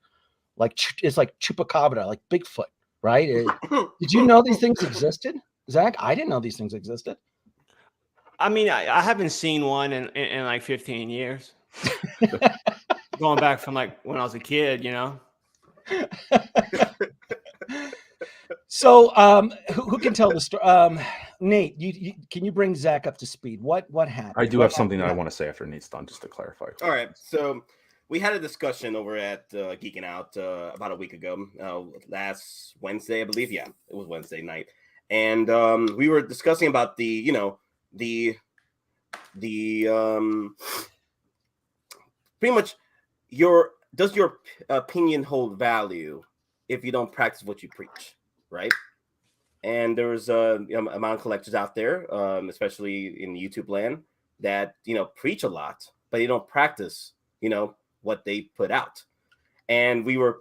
Speaker 2: chupacabra, like Bigfoot, right? Did you know these things existed, Zach? I didn't know these things existed.
Speaker 7: I mean, I haven't seen one in like 15 years. Going back from like when I was a kid, you know.
Speaker 2: So, who can tell the story? Nate, can you bring Zach up to speed? What happened?
Speaker 4: I do have something that I want to say after Nate's done, just to clarify.
Speaker 3: All right, so we had a discussion over at Geekin Out about a week ago, last Wednesday, I believe. Yeah, it was Wednesday night, and we were discussing about the pretty much does your opinion hold value if you don't practice what you preach, right? And there's a amount of collectors out there, especially in YouTube land, that preach a lot, but they don't practice what they put out. And we were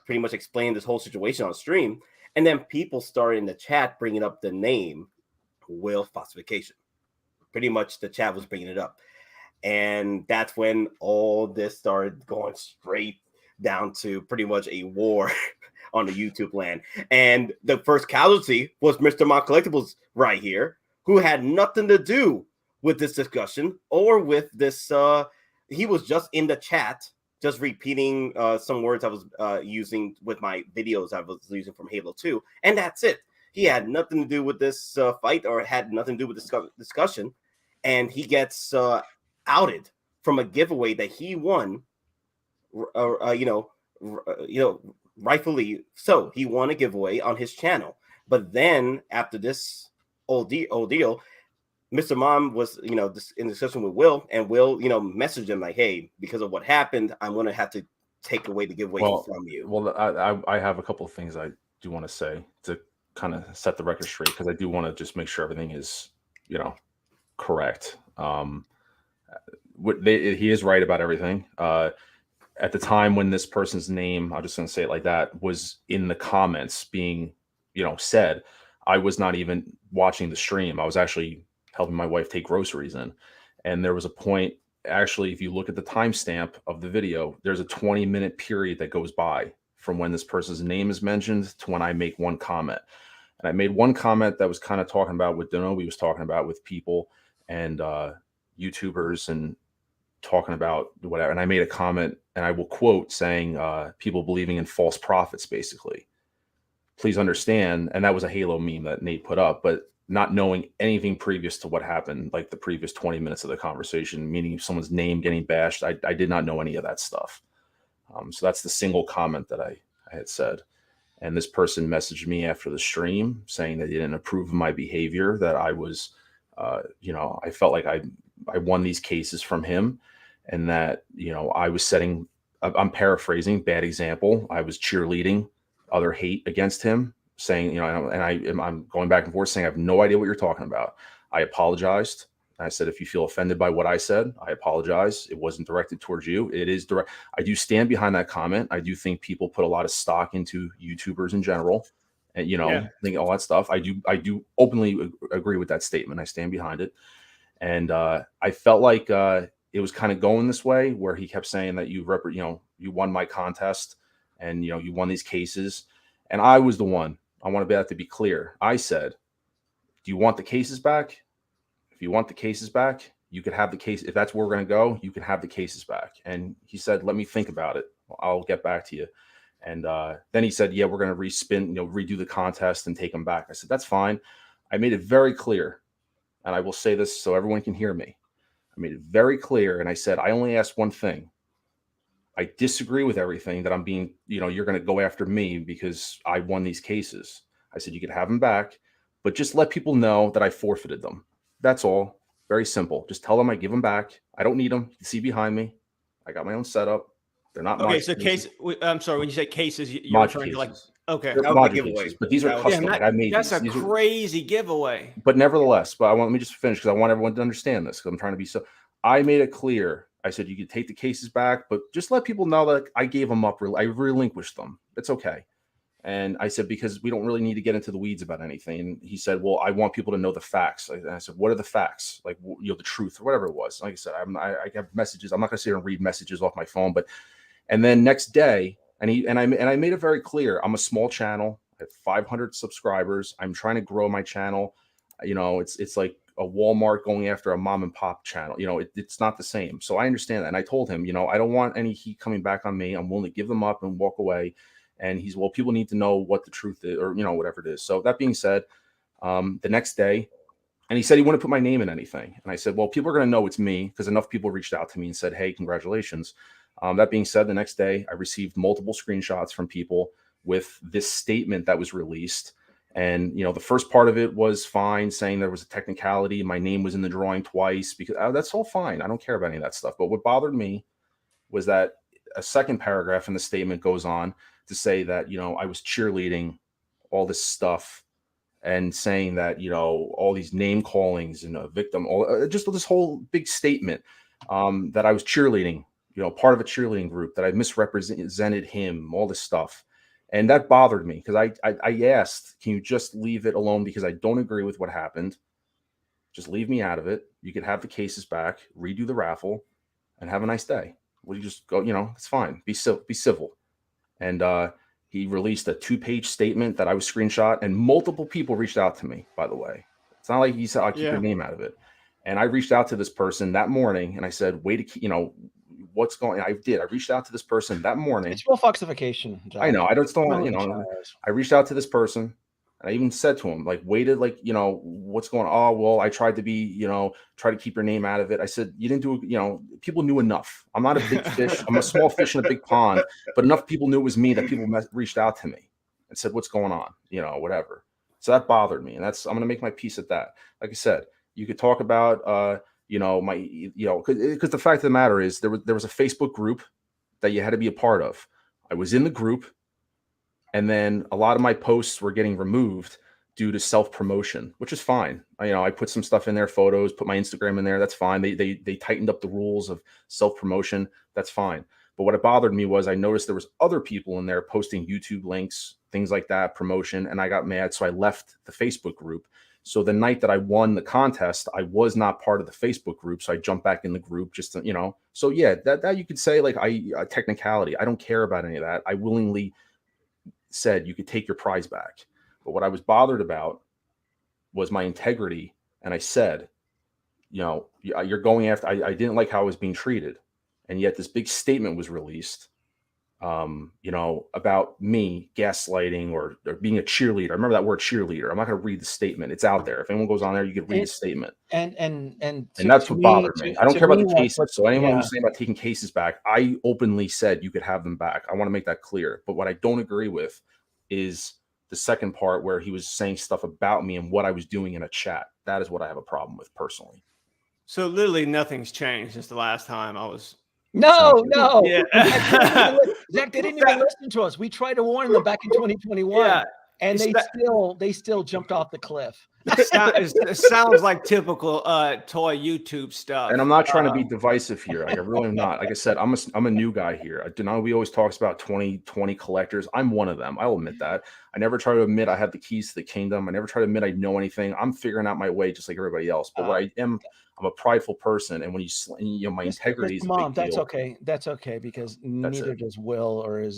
Speaker 3: pretty much explaining this whole situation on stream, and then people started in the chat bringing up the name Will Falsification. Pretty much the chat was bringing it up, and that's when all this started going straight down to pretty much a war on the YouTube land. And the first casualty was Mr. Mon Collectibles right here, who had nothing to do with this discussion or with this. He was just in the chat, just repeating some words I was using with my videos I was using from Halo 2. And that's it. He had nothing to do with this fight, or had nothing to do with this discussion. And he gets outed from a giveaway that he won, rightfully so. He won a giveaway on his channel. But then after this ordeal, Mr. Mom was, in discussion with Will, and Will, messaged him like, hey, because of what happened, I'm going to have to take away the giveaway from you.
Speaker 4: Well, I have a couple of things I do want to say to kind of set the record straight, because I do want to just make sure everything is, correct. He is right about everything. At the time when this person's name, I'm just going to say it like that, was in the comments being, said, I was not even watching the stream. I was actually helping my wife take groceries in. And there was a point, actually, if you look at the timestamp of the video, there's a 20-minute period that goes by from when this person's name is mentioned to when I make one comment. And I made one comment that was kind of talking about what Denobi was talking about with people and YouTubers and talking about whatever. And I made a comment, and I will quote, saying people believing in false prophets, basically. Please understand, and that was a Halo meme that Nate put up, but not knowing anything previous to what happened, like the previous 20 minutes of the conversation, meaning someone's name getting bashed. I did not know any of that stuff. So that's the single comment that I had said. And this person messaged me after the stream saying that they didn't approve of my behavior, that I was you know, I felt like I won these cases from him, and that, you know, I was setting, I'm paraphrasing, bad example. I was cheerleading other hate against him, saying, you know, and I'm going back and forth saying, I have no idea what you're talking about. I apologized. I said, if you feel offended by what I said, I apologize. It wasn't directed towards you. It is direct. I do stand behind that comment. I do think people put a lot of stock into YouTubers in general, and, you know, think all that stuff. I do openly agree with that statement. I stand behind it. And I felt like it was kind of going this way, where he kept saying that you know, you won my contest, and, you know, you won these cases. And I was the one. I want that to be clear. I said, do you want the cases back? If you want the cases back, you could have the case. If that's where we're going to go, you can have the cases back. And he said, let me think about it. I'll get back to you. And then he said, yeah, we're going to redo the contest and take them back. I said, that's fine. I made it very clear. And I will say this so everyone can hear me. I made it very clear. And I said, I only asked one thing. I disagree with everything that I'm being, you know, you're going to go after me because I won these cases. I said, you could have them back, but just let people know that I forfeited them. That's all. Very simple. Just tell them I give them back. I don't need them. You can see behind me. I got my own setup. They're not
Speaker 7: okay.
Speaker 4: my
Speaker 7: So
Speaker 4: cases.
Speaker 7: I'm sorry. When you say cases, you're referring to like, okay.
Speaker 3: That was a giveaway.
Speaker 4: Cases, but these are custom. Like I made
Speaker 7: that's
Speaker 4: these.
Speaker 7: a crazy giveaway.
Speaker 4: But nevertheless, let me just finish because I want everyone to understand this, because I'm trying to be so. I made it clear. I said you could take the cases back, but just let people know that I gave them up. I relinquished them. It's okay. And I said, because we don't really need to get into the weeds about anything. And he said, well, I want people to know the facts. And I said, what are the facts? Like, you know, the truth or whatever it was. Like I said, I have messages. I'm not going to sit here and read messages off my phone, and then next day, I made it very clear. I'm a small channel. I have 500 subscribers. I'm trying to grow my channel. You know, it's like a Walmart going after a mom and pop channel. You know, it's not the same. So I understand that. And I told him, you know, I don't want any heat coming back on me. I'm willing to give them up and walk away. And he's, well, people need to know what the truth is, or, you know, whatever it is. So that being said, the next day, and he said he wouldn't put my name in anything. And I said, well, people are going to know it's me, because enough people reached out to me and said, hey, congratulations. That being said, the next day I received multiple screenshots from people with this statement that was released. And, you know, the first part of it was fine, saying there was a technicality. My name was in the drawing twice, because that's all fine. I don't care about any of that stuff. But what bothered me was that a second paragraph in the statement goes on to say that, you know, I was cheerleading all this stuff and saying that, you know, all these name callings and a victim, just this whole big statement that I was cheerleading, you know, part of a cheerleading group, that I misrepresented him, all this stuff. And that bothered me, because I asked, can you just leave it alone? Because I don't agree with what happened. Just leave me out of it. You could have the cases back, redo the raffle, and have a nice day. Well, you just go, you know, it's fine. Be civil. And he released a 2-page statement that I was screenshot, and multiple people reached out to me, by the way. It's not like he said, I'll keep your name out of it. And I reached out to this person that morning, and I said, wait, you know, what's going on? I reached out to this person that morning.
Speaker 2: It's real foxification, John.
Speaker 4: I know. I just don't want, you know, I reached out to this person, and I even said to him, like, waited, like, you know, what's going on? Oh, well, I tried to be, you know, try to keep your name out of it. I said, you didn't do it. You know, people knew enough. I'm not a big fish. I'm a small fish in a big pond, but enough people knew it was me that people reached out to me and said, what's going on? You know, whatever. So that bothered me. And I'm going to make my peace at that. Like I said, you could talk about, you know, my, you know, because the fact of the matter is there was a Facebook group that you had to be a part of. I was in the group, and then a lot of my posts were getting removed due to self-promotion, which is fine. You know, I put some stuff in there, photos, put my Instagram in there. That's fine. They tightened up the rules of self-promotion. That's fine. But what bothered me was I noticed there was other people in there posting YouTube links, things like that, promotion, and I got mad. So I left the Facebook group. So the night that I won the contest, I was not part of the Facebook group. So I jumped back in the group just to, you know, so yeah, that you could say like a technicality. I don't care about any of that. I willingly said you could take your prize back. But what I was bothered about was my integrity. And I said, you know, you're going after, I didn't like how I was being treated. And yet this big statement was released, you know, about me gaslighting or being a cheerleader. I remember that word cheerleader. I'm not going to read the statement. It's out there. If anyone goes on there, you can read the statement.
Speaker 2: And
Speaker 4: that's what bothered me. I don't care about the cases. So anyone who's saying about taking cases back, I openly said you could have them back. I want to make that clear. But what I don't agree with is the second part where he was saying stuff about me and what I was doing in a chat. That is what I have a problem with personally.
Speaker 7: So literally nothing's changed since the last time I was.
Speaker 2: No.
Speaker 7: Yeah.
Speaker 2: Zach, they didn't even listen to us. We tried to warn them back in 2021,
Speaker 7: Yeah.
Speaker 2: and they still jumped off the cliff.
Speaker 7: It sounds like typical toy YouTube stuff.
Speaker 4: And I'm not trying to be divisive here. Like, I really am not. Like I said, I'm a new guy here. We always talks about 2020 collectors. I'm one of them. I'll admit that. I never try to admit I have the keys to the kingdom. I never try to admit I know anything. I'm figuring out my way just like everybody else. But what I am, I'm a prideful person, and when my integrity is a big
Speaker 2: that's
Speaker 4: deal.
Speaker 2: okay. That's okay, because neither does Will or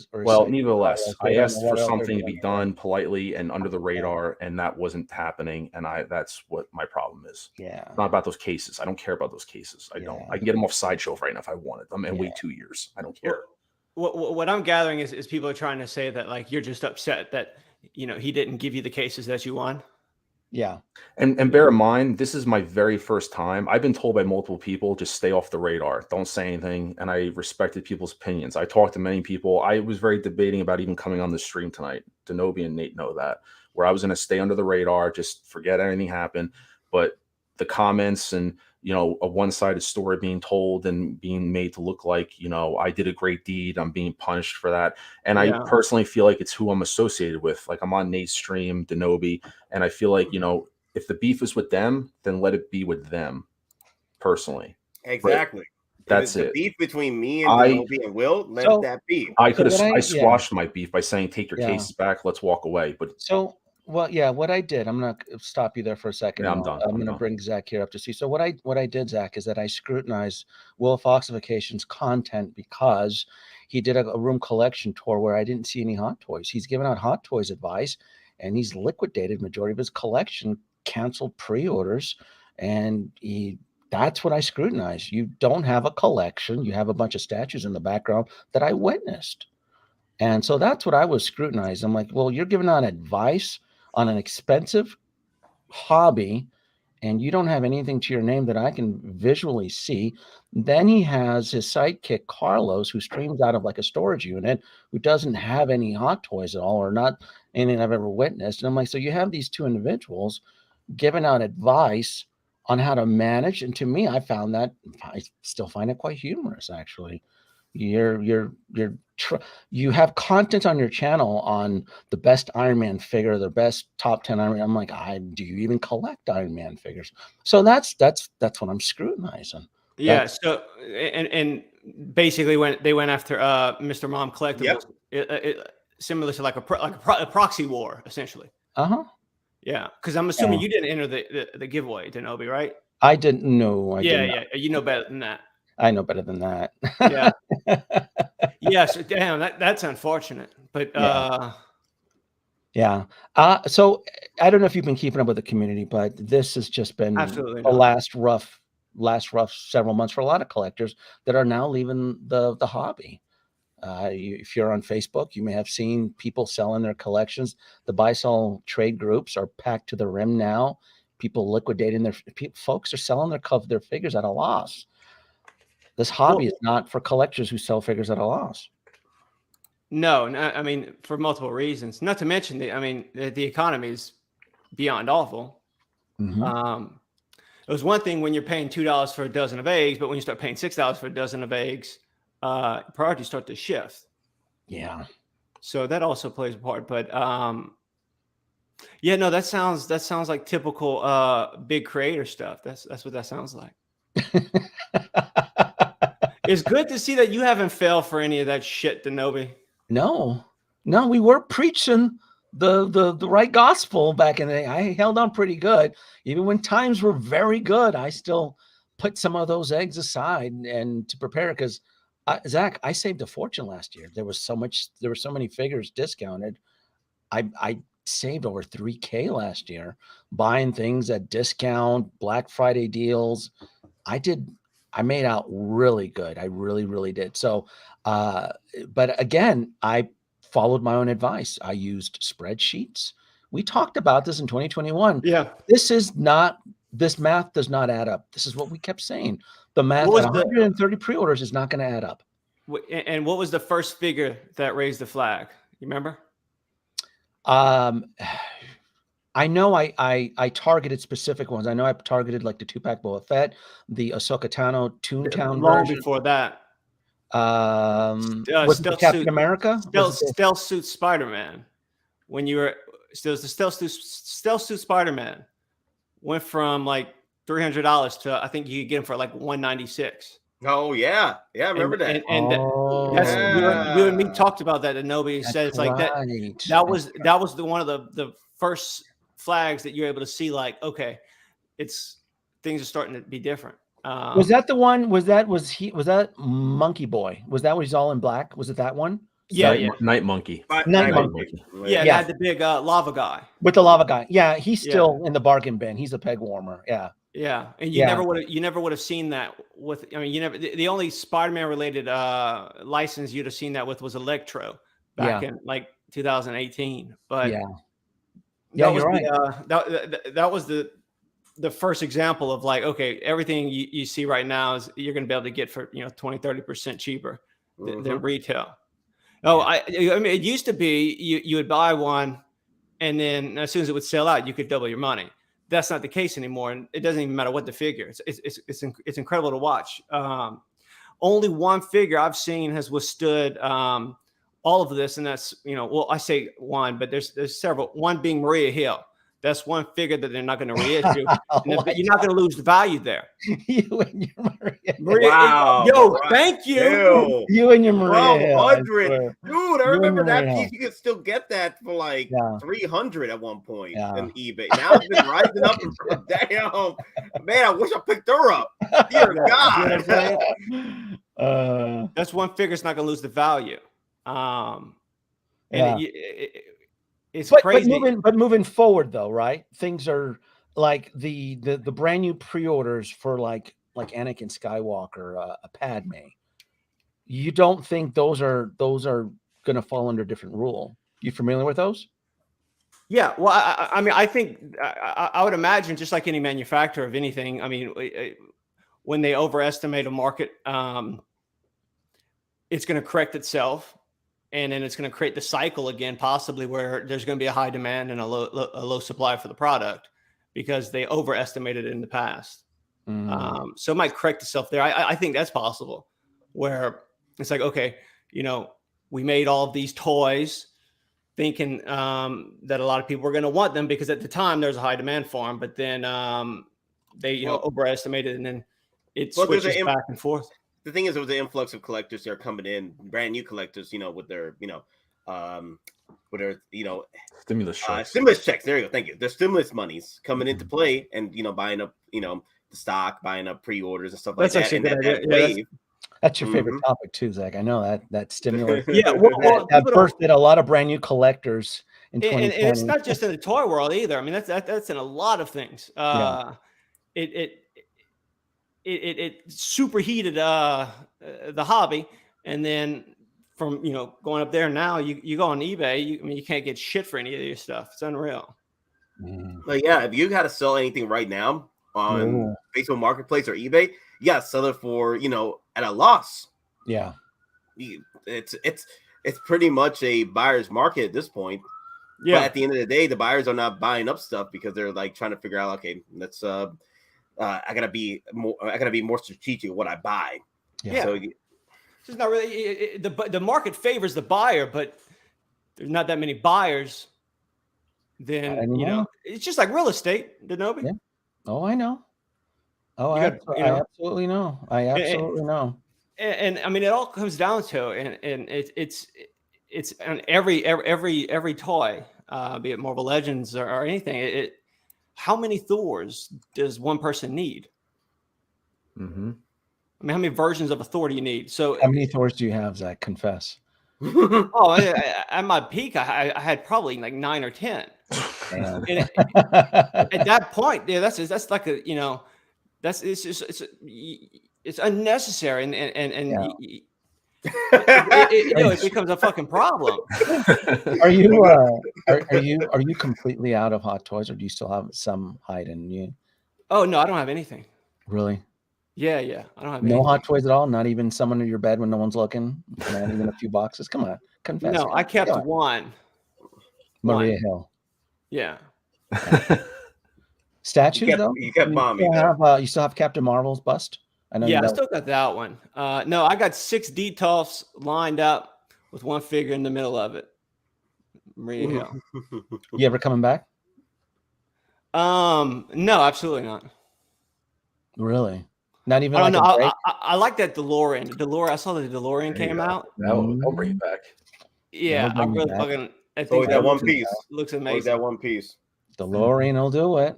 Speaker 4: nevertheless, I asked for something to be done politely and under the radar, and that wasn't happening. And that's what my problem is.
Speaker 2: Yeah,
Speaker 4: it's not about those cases. I don't care about those cases. I don't. I can get them off Sideshow right now if I wanted them, and wait 2 years. I don't care.
Speaker 7: What I'm gathering is people are trying to say that, like, you're just upset that he didn't give you the cases that you won.
Speaker 2: Yeah.
Speaker 4: And bear in mind, this is my very first time. I've been told by multiple people, just stay off the radar. Don't say anything. And I respected people's opinions. I talked to many people. I was very debating about even coming on the stream tonight. Denobi and Nate know that, where I was going to stay under the radar, just forget anything happened. But the comments and, a one-sided story being told and being made to look like, I did a great deed, I'm being punished for that. And I personally feel like it's who I'm associated with. Like, I'm on Nate's stream, Denobi, and I feel like, if the beef is with them, then let it be with them personally.
Speaker 3: Exactly.
Speaker 4: That's it.
Speaker 3: The beef between me and Denobi and Will, let that be.
Speaker 4: I squashed my beef by saying, take your cases back, let's walk away. But
Speaker 2: what I did, I'm going to stop you there for a second.
Speaker 4: Yeah, I'm done.
Speaker 2: I'm going to bring Zach here up to see. So what I did, Zach, is that I scrutinized Will Foxification's content because he did a room collection tour where I didn't see any hot toys. He's given out hot toys advice, and he's liquidated majority of his collection, canceled pre-orders, and that's what I scrutinized. You don't have a collection. You have a bunch of statues in the background that I witnessed. And so that's what I was scrutinizing. I'm like, well, you're giving out advice on an expensive hobby, and you don't have anything to your name that I can visually see. Then he has his sidekick, Carlos, who streams out of like a storage unit, who doesn't have any hot toys at all, or not anything I've ever witnessed. And I'm like, so you have these two individuals giving out advice on how to manage. And to me, I still find it quite humorous, actually. You have content on your channel on the best Iron Man figure, the best top 10 Iron Man. I'm like, do you even collect Iron Man figures? So that's what I'm scrutinizing.
Speaker 7: Yeah. So and basically when they went after Mr. Mom Collectibles, similar to like a proxy war, essentially. Yeah, because I'm assuming you didn't enter the giveaway, Denobi, right?
Speaker 2: I didn't know.
Speaker 7: Yeah. You know better than that.
Speaker 2: I know better than that.
Speaker 7: Yeah. Yes. Damn. That's unfortunate. But
Speaker 2: yeah. So I don't know if you've been keeping up with the community, but this has just been
Speaker 7: absolutely
Speaker 2: the last rough several months for a lot of collectors that are now leaving the hobby. If you're on Facebook, you may have seen people selling their collections. The buy-sell trade groups are packed to the rim now. People liquidating folks are selling their figures at a loss. This hobby is not for collectors who sell figures at a loss.
Speaker 7: No, I mean, for multiple reasons. Not to mention the economy is beyond awful.
Speaker 2: Mm-hmm.
Speaker 7: It was one thing when you're paying $2 for a dozen of eggs, but when you start paying $6 for a dozen of eggs, priorities start to shift.
Speaker 2: Yeah.
Speaker 7: So that also plays a part. But yeah, no, that sounds like typical big creator stuff. That's what that sounds like. It's good to see that you haven't failed for any of that shit, Denobi.
Speaker 2: No, we were preaching the right gospel back in the day. I held on pretty good. Even when times were very good, I still put some of those eggs aside and to prepare, because Zach, I saved a fortune last year. There were so many figures discounted. I saved over $3,000 last year buying things at discount, Black Friday deals. I made out really good. I really, really did. So, but again, I followed my own advice. I used spreadsheets. We talked about this in 2021.
Speaker 7: Yeah.
Speaker 2: This math does not add up. This is what we kept saying. The math at 130 pre-orders is not going to add up.
Speaker 7: And what was the first figure that raised the flag? You remember?
Speaker 2: I know I targeted specific ones. I know I targeted like the 2-pack Boba Fett, the Ahsoka Tano Toontown
Speaker 7: Long
Speaker 2: version.
Speaker 7: before that.
Speaker 2: Was it the Captain America?
Speaker 7: Stealth suit Spider-Man. When you were still the stealth suit Spider-Man went from like $300 to I think you could get them for like $196.
Speaker 3: Oh yeah, I remember that.
Speaker 7: And that's you and me talked about that, and nobody said it's like that. That was one of the first flags that you're able to see, like, okay, things are starting to be different.
Speaker 2: Was that the one? Was that Monkey Boy? Was that when he's all in black? Was it that one?
Speaker 7: Yeah,
Speaker 4: Night Monkey.
Speaker 2: Night Monkey.
Speaker 7: Yeah, yeah. The big lava guy.
Speaker 2: With the lava guy. Yeah, he's still in the bargain bin. He's a peg warmer. Yeah.
Speaker 7: Yeah, and you never would have seen that with. I mean, you never. The only Spider-Man related license you'd have seen that with was Electro back in like 2018. But
Speaker 2: you're right.
Speaker 7: That was the first example of like, okay, everything you see right now is you're going to be able to get for 20-30% cheaper than retail. Oh, I mean, it used to be you would buy one, and then as soon as it would sell out, you could double your money. That's not the case anymore, and it doesn't even matter what the figure. It's incredible to watch. Only one figure I've seen has withstood all of this, and that's well, I say one, but there's several. One being Maria Hill. That's one figure that they're not going to reissue. You're not going to lose the value there.
Speaker 2: You and your
Speaker 7: Maria.
Speaker 3: Wow.
Speaker 7: Thank you.
Speaker 2: You and your Maria.
Speaker 3: 1,200. Dude, I remember that piece. You could still get that for like 300 at one point on eBay. Now it's been rising up. Damn. Man, I wish I picked her up. Dear God.
Speaker 7: That's one figure that's not going to lose the value. It's crazy.
Speaker 2: But moving forward, though, right? Things are like the brand new pre-orders for like Anakin Skywalker, a Padme. You don't think those are going to fall under a different rule? You familiar with those?
Speaker 7: Yeah. Well, I mean, I think I would imagine just like any manufacturer of anything. I mean, when they overestimate a market, it's going to correct itself. And then it's going to create the cycle again, possibly where there's going to be a high demand and a low supply for the product because they overestimated it in the past. So it might correct itself there. I think that's possible, where it's like, okay, we made all of these toys thinking that a lot of people were going to want them because at the time there's a high demand for them, but then they overestimated, and then it switches back and forth.
Speaker 3: The thing is, there was an influx of collectors that are coming in, brand new collectors, with their,
Speaker 4: stimulus checks.
Speaker 3: Stimulus checks. There you go. Thank you. Their stimulus monies coming into play, and buying up, the stock, buying up pre-orders and stuff like that.
Speaker 7: That's actually
Speaker 2: that's your favorite topic too, Zach. I know that stimulus.
Speaker 7: Well,
Speaker 2: that birthed a lot of brand new collectors in 2020.
Speaker 7: And it's not just in the toy world either. I mean, that's in a lot of things. It superheated the hobby, and then from going up there now, you go on eBay. You can't get shit for any of your stuff. It's unreal.
Speaker 3: But yeah, if you got to sell anything right now on Facebook Marketplace or eBay, sell it for at a loss.
Speaker 2: Yeah,
Speaker 3: it's pretty much a buyer's market at this point. Yeah, but at the end of the day, the buyers are not buying up stuff because they're like trying to figure out, okay, let's I gotta be more strategic with what I buy.
Speaker 2: Yeah.
Speaker 3: So
Speaker 7: it's not really the market favors the buyer, but there's not that many buyers. Then it's just like real estate, Denobi.
Speaker 2: Yeah. Oh, I know. Oh, I absolutely know. I absolutely know.
Speaker 7: And I mean, it all comes down to and it's on every toy, be it Marvel Legends or anything. How many Thors does one person need? I mean, how many versions of a Thor do you need? So,
Speaker 2: how many Thors do you have, Zach? Confess.
Speaker 7: At my peak, I had probably like 9 or 10. At that point, that's like a it's unnecessary and it becomes a fucking problem.
Speaker 2: Are you completely out of hot toys, or do you still have some hiding you?
Speaker 7: Oh no, I don't have anything.
Speaker 2: Really?
Speaker 7: Yeah, I don't have
Speaker 2: no hot toys at all. Not even some under your bed when no one's looking. Not even a few boxes. Come on, confess.
Speaker 7: No, I kept one.
Speaker 2: Maria Hill.
Speaker 7: Yeah.
Speaker 2: Statues though.
Speaker 3: You kept bombing.
Speaker 2: You still have Captain Marvel's bust. I know.
Speaker 7: Yeah, I still got that one. No, I got 6 detolfs lined up with one figure in the middle of it. Maria Hill.
Speaker 2: You ever coming back?
Speaker 7: No, absolutely not.
Speaker 2: Really? Not even.
Speaker 7: I don't know. I like that DeLorean. I saw the DeLorean came out.
Speaker 4: I'll bring it back.
Speaker 7: Yeah, I really fucking. I think
Speaker 3: that one piece
Speaker 7: looks amazing.
Speaker 3: That one piece.
Speaker 2: DeLorean will do it.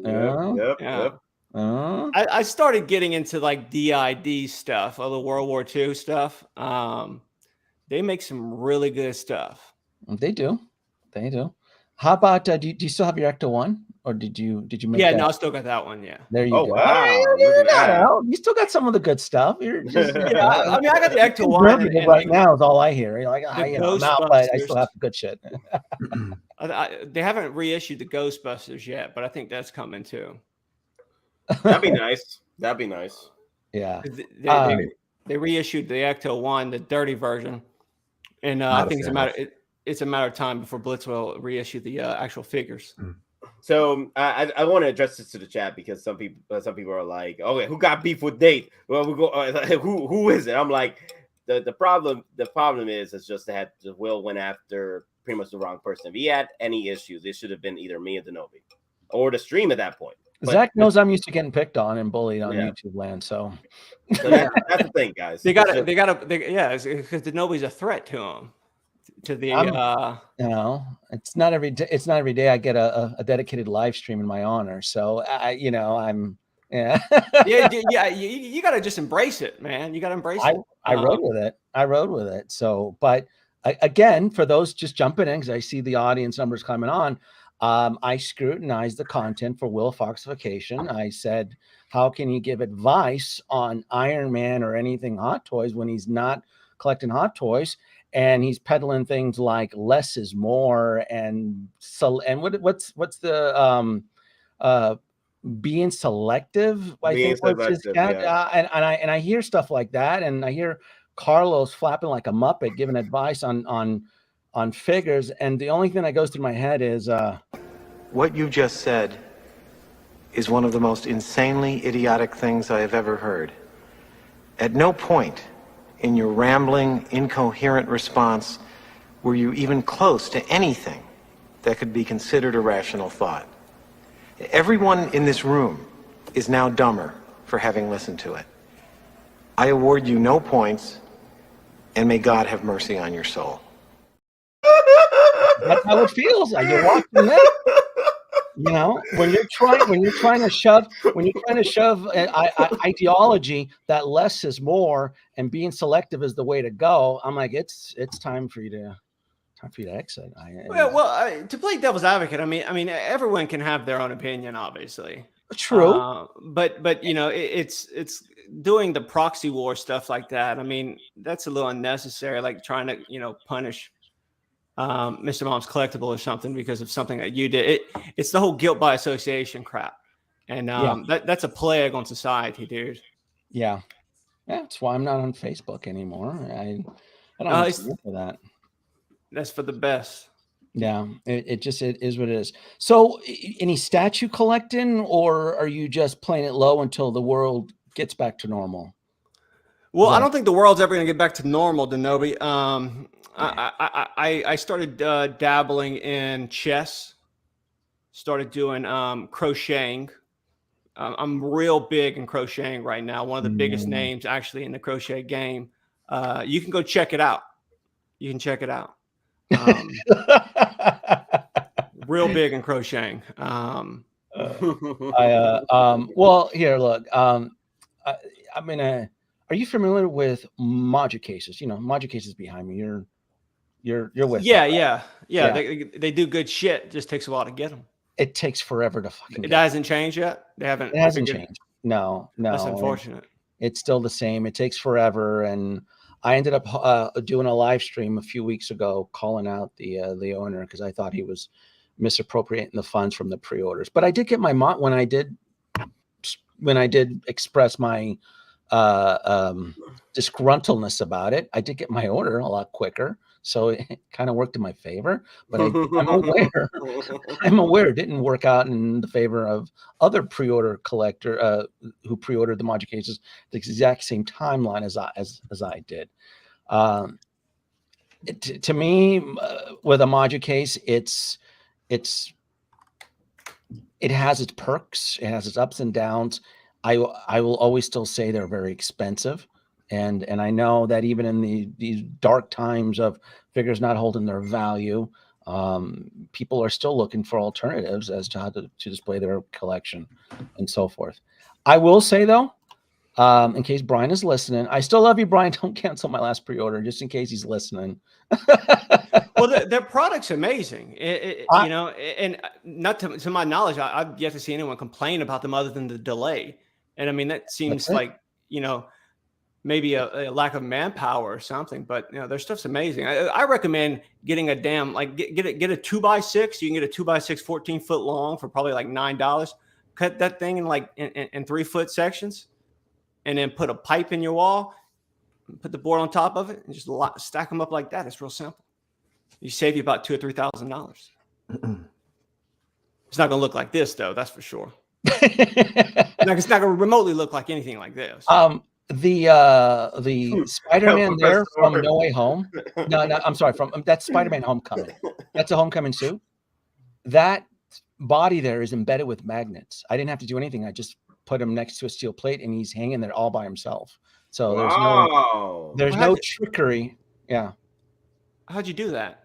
Speaker 3: Yep.
Speaker 7: I started getting into like DID stuff, all the World War II stuff. They make some really good stuff.
Speaker 2: They do. How about do you still have your Ecto-1, or did you make?
Speaker 7: Yeah,
Speaker 2: that?
Speaker 7: no, I still got that one. Yeah.
Speaker 2: There you
Speaker 3: go.
Speaker 2: Wow, you still got some of the good stuff. You're just,
Speaker 7: I mean, I got the Ecto-1
Speaker 2: and right now is all I hear. You're like, I'm out, but I still have the good shit.
Speaker 7: They haven't reissued the Ghostbusters yet, but I think that's coming too.
Speaker 3: That'd be nice.
Speaker 2: Yeah.
Speaker 7: They reissued the Ecto-1, the dirty version, and I think it's a matter of time before Blitz will reissue the actual figures.
Speaker 3: So I want to address this to the chat because some people are like, okay, who got beef with Date? Well, we go. Who is it? I'm like, the problem is it's just that Will went after pretty much the wrong person. If he had any issues, it should have been either me or Denobi or the stream at that point.
Speaker 2: Zach knows I'm used to getting picked on and bullied on YouTube land, so
Speaker 3: that's the thing, guys.
Speaker 7: They got because Denobi's a threat to him. To the
Speaker 2: it's not every day. It's not every day I get a dedicated live stream in my honor. So I'm
Speaker 7: You got to just embrace it, man. You got to embrace it.
Speaker 2: I rode with it. So, but again, for those just jumping in, because I see the audience numbers coming on, I scrutinized the content for Will Foxification. I said, how can you give advice on Iron Man or anything Hot Toys when he's not collecting Hot Toys? And he's peddling things like less is more, and what's the being selective? I think and I hear stuff like that, and I hear Carlos flapping like a muppet, giving advice on figures, and the only thing that goes through my head is
Speaker 8: what you just said is one of the most insanely idiotic things I have ever heard. At no point in your rambling, incoherent response were you even close to anything that could be considered a rational thought. Everyone in this room is now dumber for having listened to it. I award you no points, and may God have mercy on your soul.
Speaker 2: That's how it feels. You're watching that. When you're trying to shove ideology that less is more and being selective is the way to go. I'm like, it's time for you to exit.
Speaker 7: To play devil's advocate, I mean, everyone can have their own opinion, obviously.
Speaker 2: True.
Speaker 7: But it's doing the proxy war stuff like that. I mean, that's a little unnecessary. Like trying to punish Mr. Mom's Collectible or something because of something that you did. It's the whole guilt by association crap, and that's a plague on society, dude.
Speaker 2: Yeah, that's why I'm not on Facebook anymore. I don't understand for that.
Speaker 7: That's for the best.
Speaker 2: Yeah, it is what it is. So, any statue collecting, or are you just playing it low until the world gets back to normal?
Speaker 7: Well, I don't think the world's ever going to get back to normal, Denobi. I started dabbling in chess, started doing crocheting. I'm real big in crocheting right now. One of the biggest names actually in the crochet game. You can go check it out. You can check it out. Real big in crocheting.
Speaker 2: Well, here, look. Are you familiar with Moducases? Moducases behind me. You're with.
Speaker 7: Yeah. They do good shit. It just takes a while to get them.
Speaker 2: It takes forever to fucking.
Speaker 7: It hasn't changed yet. They haven't.
Speaker 2: It hasn't changed. No.
Speaker 7: That's unfortunate.
Speaker 2: It's still the same. It takes forever, and I ended up doing a live stream a few weeks ago, calling out the owner because I thought he was misappropriating the funds from the pre-orders. But I did get my when I did express my disgruntledness about it. I did get my order a lot quicker, so it kind of worked in my favor. But I'm aware it didn't work out in the favor of other pre-order collector who pre-ordered the Moducases the exact same timeline as I did. To me, with a Moducase, it has its perks, it has its ups and downs. I will always still say they're very expensive, and I know that even in these dark times of figures not holding their value, people are still looking for alternatives as to how to display their collection and so forth. I will say though, in case Brian is listening, I still love you, Brian. Don't cancel my last pre-order, just in case he's listening.
Speaker 7: Well, their product's amazing, you know, and not to my knowledge, I've yet to see anyone complain about them other than the delay. And I mean, that seems like, you know, maybe a lack of manpower or something, but you know, their stuff's amazing. I recommend getting a damn, like get a 2x6. You can get a 2x6 14-foot long for probably like $9. Cut that thing in like in 3-foot sections, and then put a pipe in your wall, put the board on top of it, and just stack them up like that. It's real simple. You save you about $2,000 or $3,000. It's not going to look like this, though. That's for sure. It's not going to remotely look like anything like this.
Speaker 2: The Spider-Man there from No Way Home. No, I'm sorry. That's Spider-Man Homecoming. That's a Homecoming suit. That body there is embedded with magnets. I didn't have to do anything. I just put him next to a steel plate, and he's hanging there all by himself. So there's no trickery. Yeah.
Speaker 7: How'd you do that?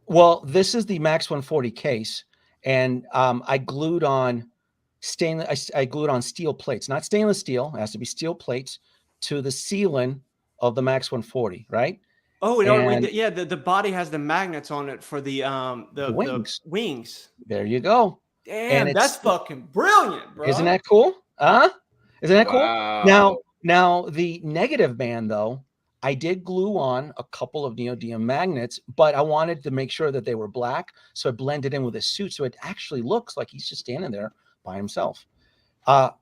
Speaker 2: Well, this is the Max 140 case, and I glued on I glued on steel plates, not stainless steel. It has to be steel plates to the ceiling of the Max 140, right?
Speaker 7: Oh, yeah. The body has the magnets on it for the wings. The wings.
Speaker 2: There you go.
Speaker 7: Damn, that's fucking brilliant, bro.
Speaker 2: Isn't that cool? Isn't that cool? Now the negative band though, I did glue on a couple of neodymium magnets, but I wanted to make sure that they were black, so I blended in with his suit, so it actually looks like he's just standing there by himself.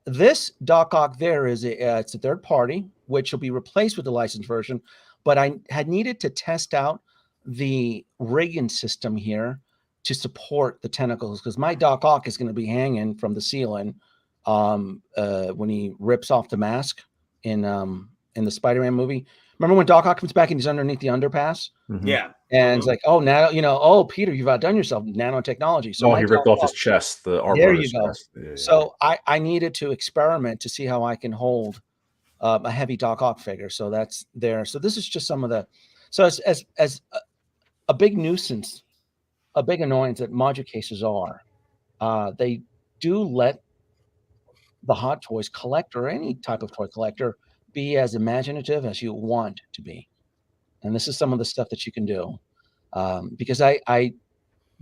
Speaker 2: This Doc Ock there is it's a third party, which will be replaced with the licensed version, but I had needed to test out the rigging system here to support the tentacles, because my Doc Ock is going to be hanging from the ceiling when he rips off the mask in the Spider-Man movie. Remember when Doc Ock comes back and he's underneath the underpass?
Speaker 3: Mm-hmm. Yeah.
Speaker 2: And it's like, oh, now, you know, oh, Peter, you've outdone yourself. Nanotechnology. So
Speaker 4: he ripped off his chest. The armor.
Speaker 2: There you go. Yeah. So I needed to experiment to see how I can hold a heavy Doc Ock figure. So that's there. So this is just some of the, so as a big nuisance, a big annoyance that Moducases are, they do let the Hot Toys collector, or any type of toy collector, be as imaginative as you want to be. And this is some of the stuff that you can do. Because I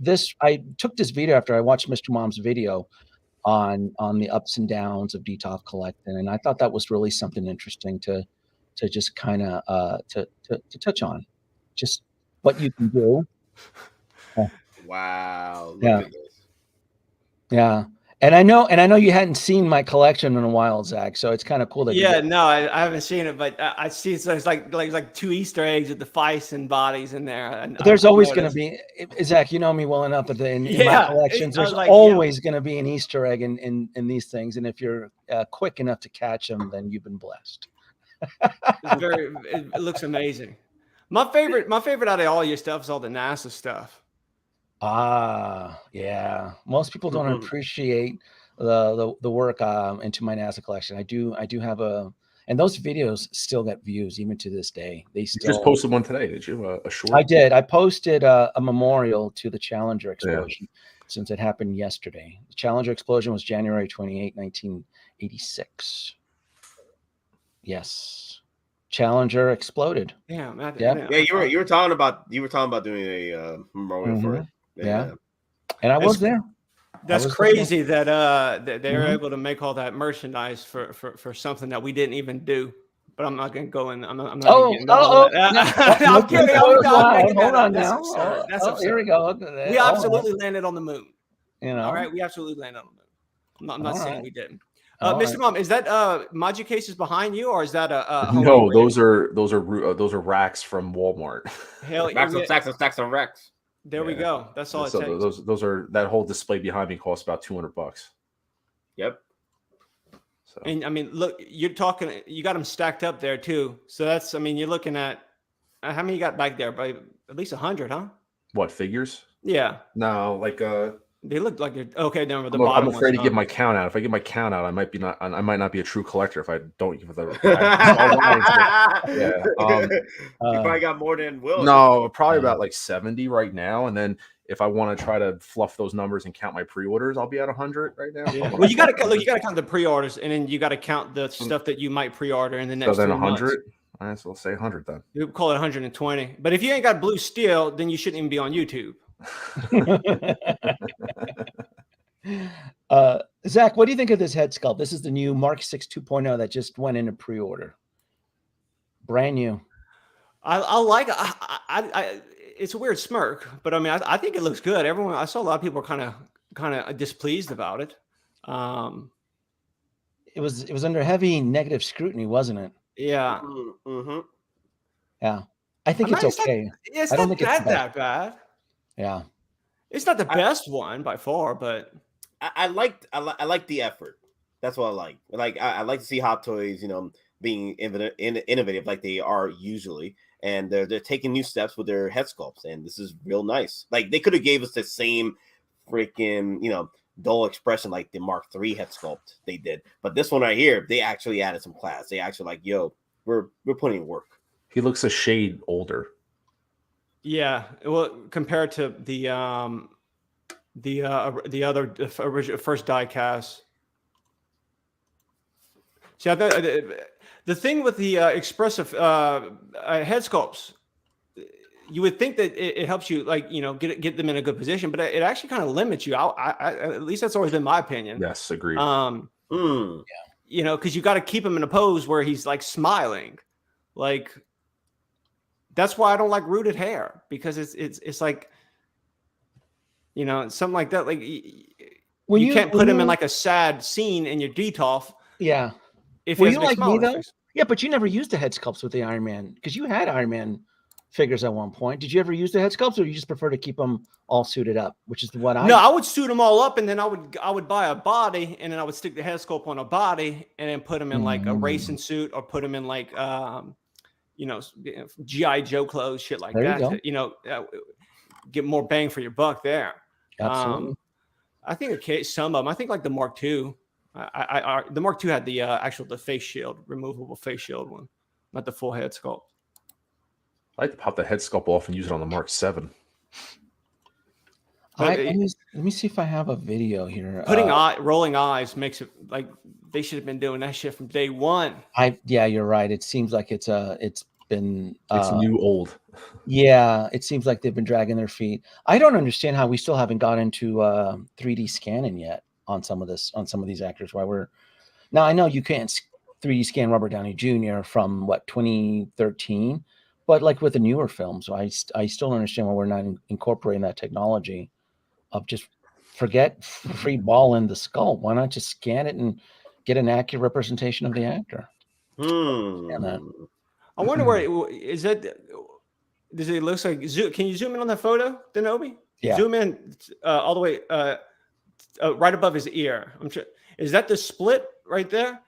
Speaker 2: took this video after I watched Mr. Mom's video on the ups and downs of DTOF collecting, and I thought that was really something interesting to just kind of to touch on, just what you can do.
Speaker 3: Wow!
Speaker 2: Look at this. Yeah. And I know you hadn't seen my collection in a while, Zach. So it's kind of cool that.
Speaker 7: Yeah, no, I haven't seen it, but I see there's like 2 Easter eggs with the Feist bodies in there. And
Speaker 2: there's always going to be, Zach. You know me well enough that in my collections, there's always going to be an Easter egg in these things. And if you're quick enough to catch them, then you've been blessed.
Speaker 7: It looks amazing. My favorite out of all your stuff is all the NASA stuff.
Speaker 2: Yeah. Most people don't appreciate the work into my NASA collection. I do have and those videos still get views even to this day. They still.
Speaker 4: You just posted one today, did you? A short?
Speaker 2: I did. I posted a memorial to the Challenger explosion since it happened yesterday. The Challenger explosion was January 28, 1986. Yes. Challenger exploded.
Speaker 7: Yeah.
Speaker 3: You were talking about doing a memorial for it.
Speaker 2: Yeah. And I was there.
Speaker 7: That's crazy that they were able to make all that merchandise for something that we didn't even do. But I'm not going to go in. I'm not. I'm kidding.
Speaker 2: Hold on now.
Speaker 7: That's absurd.
Speaker 2: Here we go.
Speaker 7: We absolutely landed on the moon.
Speaker 2: You know.
Speaker 7: All right. We absolutely landed on the moon. I'm not saying we didn't. Mr. Mom, is that Moducase is behind you, or is that a
Speaker 4: no? Those are racks from Walmart.
Speaker 7: Hell,
Speaker 3: stacks of racks.
Speaker 7: There we go. That's all it
Speaker 4: takes. Those are that whole display behind me costs about $200.
Speaker 3: Yep.
Speaker 7: So. And I mean, look, you got them stacked up there too. So that's, I mean, you're looking at how many you got back there? By at least 100, huh?
Speaker 4: What, figures?
Speaker 7: Yeah.
Speaker 4: No, like
Speaker 7: they look like they're okay. Then the
Speaker 4: bottom. I'm afraid to give my count out. If I give my count out, I might not be a true collector if I don't give the.
Speaker 3: You probably got more than Will.
Speaker 4: No, probably about like 70 right now, and then if I want to try to fluff those numbers and count my pre-orders, I'll be at 100 right now.
Speaker 7: Yeah. Well, you got to count the pre-orders, and then you got to count the stuff that you might pre-order in the next.
Speaker 4: So then 100. All right, so let's say 100 then.
Speaker 7: You call it 120. But if you ain't got blue steel, then you shouldn't even be on YouTube.
Speaker 2: Zach, what do you think of this head sculpt? This is the new Mark 6 2.0 that just went into pre-order. Brand new.
Speaker 7: I like it. I it's a weird smirk, but I mean, I think it looks good. I saw a lot of people kind of displeased about it.
Speaker 2: It was under heavy negative scrutiny, wasn't it?
Speaker 7: Yeah.
Speaker 3: Mm-hmm.
Speaker 2: Yeah. I think it's okay.
Speaker 7: It's not that bad.
Speaker 2: Yeah.
Speaker 7: It's not the best one by far, but
Speaker 3: I like the effort. That's what I like. I like to see Hot Toys, being innovative like they are usually, and they're taking new steps with their head sculpts, and this is real nice. Like they could have gave us the same freaking dull expression like the Mark III head sculpt they did, but this one right here, they actually added some class. They actually like, we're putting in work.
Speaker 4: He looks a shade older.
Speaker 7: Yeah, well, compared to the other first diecast. See, the thing with the expressive head sculpts, you would think that it helps you, get them in a good position, but it actually kind of limits you. At least that's always been my opinion.
Speaker 4: Yes, agreed.
Speaker 7: Because you got to keep him in a pose where he's like smiling, like. That's why I don't like rooted hair, because it's like, something like that. Like you can't put him in like a sad scene in your DTOF.
Speaker 2: Yeah.
Speaker 7: If
Speaker 2: you like me though? Yeah, but you never used the head sculpts with the Iron Man, because you had Iron Man figures at one point. Did you ever use the head sculpts, or you just prefer to keep them all suited up, which is what I?
Speaker 7: No, I would suit them all up, and then I would buy a body, and then I would stick the head sculpt on a body, and then put them in like a racing suit, or put them in like G.I. Joe clothes, shit like that. Get more bang for your buck there.
Speaker 2: Absolutely.
Speaker 7: I think some of them. I think like the Mark II. The Mark II had the the face shield, removable face shield one, not the full head sculpt.
Speaker 4: I like to pop the head sculpt off and use it on the Mark VII.
Speaker 2: Let me see if I have a video here.
Speaker 7: Putting rolling eyes makes it like they should have been doing that shit from day one.
Speaker 2: Yeah, you're right. It seems like it's been
Speaker 4: new old.
Speaker 2: Yeah, it seems like they've been dragging their feet. I don't understand how we still haven't got into 3D scanning yet on some of these actors. Now I know you can't 3D scan Robert Downey Jr. from 2013, but like with the newer films, I still don't understand why we're not incorporating that technology of just forget free ball in the skull. Why not just scan it and get an accurate representation of the actor?
Speaker 7: I wonder where is that? Does it look like? Can you zoom in on that photo, Denobi?
Speaker 2: Yeah.
Speaker 7: Zoom in all the way right above his ear. I'm sure. Is that the split right there?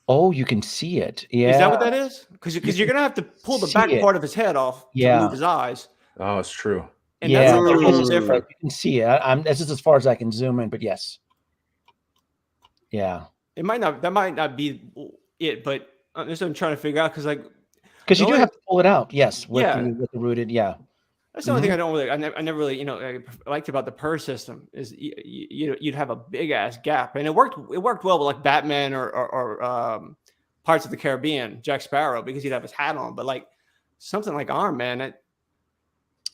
Speaker 2: Oh, you can see it. Yeah.
Speaker 7: Is that what that is? Because you're gonna have to pull the back part of his head off to move his eyes.
Speaker 4: Oh, it's true.
Speaker 7: And that's a little different.
Speaker 2: You can see it. This is as far as I can zoom in, but yes. Yeah.
Speaker 7: That might not be it, but I'm just trying to figure out because
Speaker 2: you do have to pull it out. Yes. With the rooted. Yeah.
Speaker 7: That's the only thing I never really, I liked about the Purge system is you'd have a big ass gap, and it worked well with like Batman or Pirates of the Caribbean, Jack Sparrow, because he'd have his hat on, but like something like Iron Man,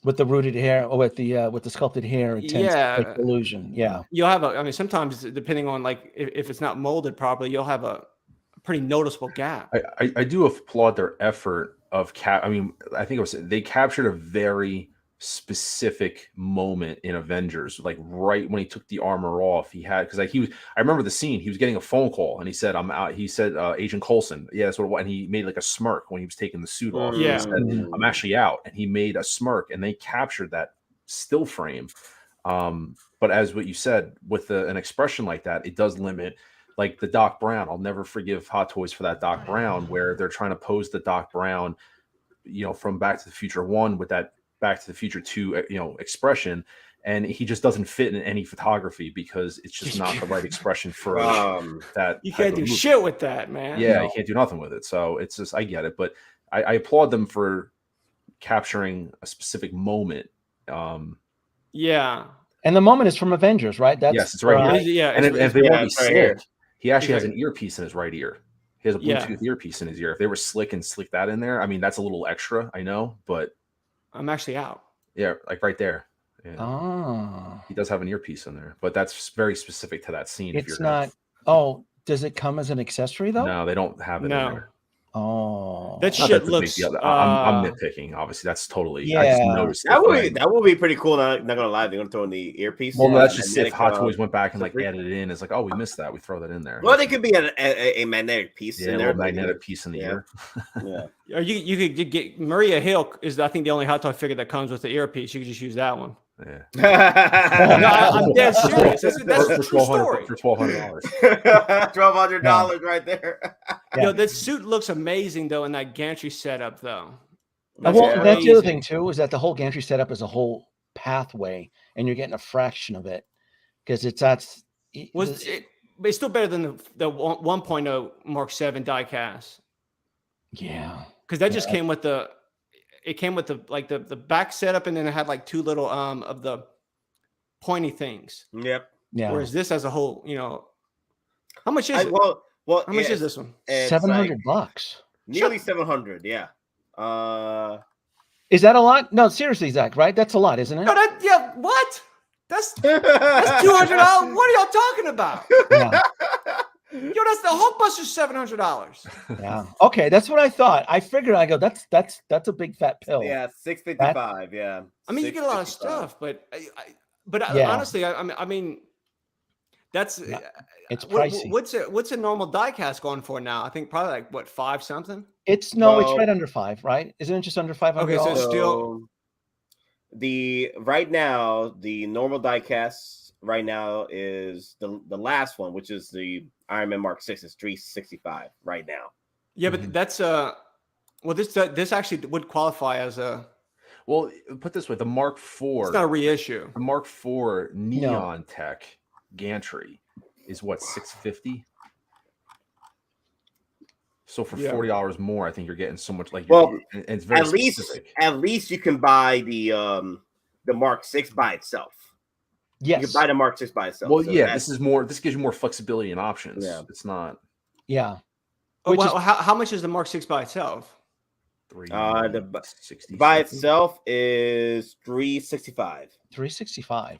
Speaker 2: with the rooted hair or with the sculpted hair, it tends to make illusion. Yeah.
Speaker 7: You'll have sometimes depending on like if it's not molded properly, you'll have a pretty noticeable gap.
Speaker 4: I do applaud their effort of I think they captured a very specific moment in Avengers, like right when he took the armor off. He had, because like I remember the scene. He was getting a phone call and he said, "I'm out." He said, "Agent Coulson." Yeah, that's what it was. And he made like a smirk when he was taking the suit off.
Speaker 7: Yeah.
Speaker 4: He said, "I'm actually out," and he made a smirk, and they captured that still frame. But as what you said, with an expression like that, it does limit. Like the Doc Brown, I'll never forgive Hot Toys for that Doc Brown, where they're trying to pose the Doc Brown, from Back to the Future 1 with that Back to the Future 2, expression, and he just doesn't fit in any photography because it's just not the right expression for that.
Speaker 7: You can't do shit with that, man.
Speaker 4: Yeah, you can't do nothing with it. So it's just, I get it, but I applaud them for capturing a specific moment.
Speaker 7: Yeah.
Speaker 2: And the moment is from Avengers, right?
Speaker 4: Yes, it's right here.
Speaker 7: Yeah,
Speaker 4: and if they want to be slick,
Speaker 3: here.
Speaker 4: he actually has an earpiece in his right ear. He has a Bluetooth earpiece in his ear. If they were slick that in there, I mean, that's a little extra, I know, but
Speaker 7: I'm actually out.
Speaker 4: Yeah, like right there. Yeah.
Speaker 2: Oh.
Speaker 4: He does have an earpiece in there, but that's very specific to that scene.
Speaker 2: It's not. Oh, does it come as an accessory though?
Speaker 4: No, they don't have it in there.
Speaker 2: Oh,
Speaker 7: that shit looks.
Speaker 4: I'm nitpicking. Obviously, that's totally.
Speaker 2: Yeah,
Speaker 4: I just noticed
Speaker 3: that would be pretty cool. Not gonna lie, they're gonna throw in the earpiece.
Speaker 4: Well, that's just if Hot Toys went back and like added it in. It's like, oh, we missed that. We throw that in there.
Speaker 3: Well, they could be a magnetic piece in there.
Speaker 4: A magnetic piece in the ear.
Speaker 3: Yeah.
Speaker 7: Or you could get Maria Hill is I think the only Hot Toy figure that comes with the earpiece. You could just use that one.
Speaker 4: Yeah.
Speaker 7: No, I'm dead serious. That's a true story.
Speaker 4: For $1,200.
Speaker 3: $1,200 right there.
Speaker 7: Yo, that suit looks amazing though in that gantry setup though.
Speaker 2: That's the other thing too, is that the whole gantry setup is a whole pathway, and you're getting a fraction of it because it's
Speaker 7: it's still better than the 1.0 Mark 7 diecast.
Speaker 2: Yeah,
Speaker 7: because that just came with the. It came with the back setup, and then it had like two little of the pointy things.
Speaker 3: Yep.
Speaker 2: Yeah.
Speaker 7: Whereas this as a whole, how much is it?
Speaker 3: Well,
Speaker 7: how much is this one?
Speaker 2: $700.
Speaker 3: Nearly 700. Yeah.
Speaker 2: Is that a lot? No, seriously, Zach. Right? That's a lot, isn't it?
Speaker 7: No, what? That's $200. What are y'all talking about?
Speaker 2: Yeah.
Speaker 7: Yo, that's the Hulkbuster's $700.
Speaker 2: Yeah. Okay, that's what I thought. I figured. I go. That's a big fat pill.
Speaker 3: Yeah, $655. Yeah.
Speaker 7: I mean, you get a lot of stuff, but honestly, I mean, that's
Speaker 2: it's pricey.
Speaker 7: What's a normal diecast going for now? I think probably like what, 5 something.
Speaker 2: It's right under 5, right? Isn't it just under 500?
Speaker 7: Okay, so still
Speaker 3: right now the normal diecast right now is the last one, which is the Iron Man Mark 6 is $365 right now.
Speaker 7: Yeah, but that's this actually would qualify as a.
Speaker 4: Well, put this way, the Mark IV.
Speaker 7: It's not a reissue.
Speaker 4: The Mark IV Neon Tech Gantry is what, $650. So for $40 more, I think you're getting so much. Like, and it's very specific.
Speaker 3: At least you can buy the Mark 6 by itself.
Speaker 2: Yes.
Speaker 3: You can buy the Mark 6 by itself.
Speaker 4: Well, so this gives you more flexibility and options. Yeah. It's not.
Speaker 2: Yeah.
Speaker 7: How much is the Mark 6 by itself?
Speaker 3: By itself is $365.
Speaker 2: $365.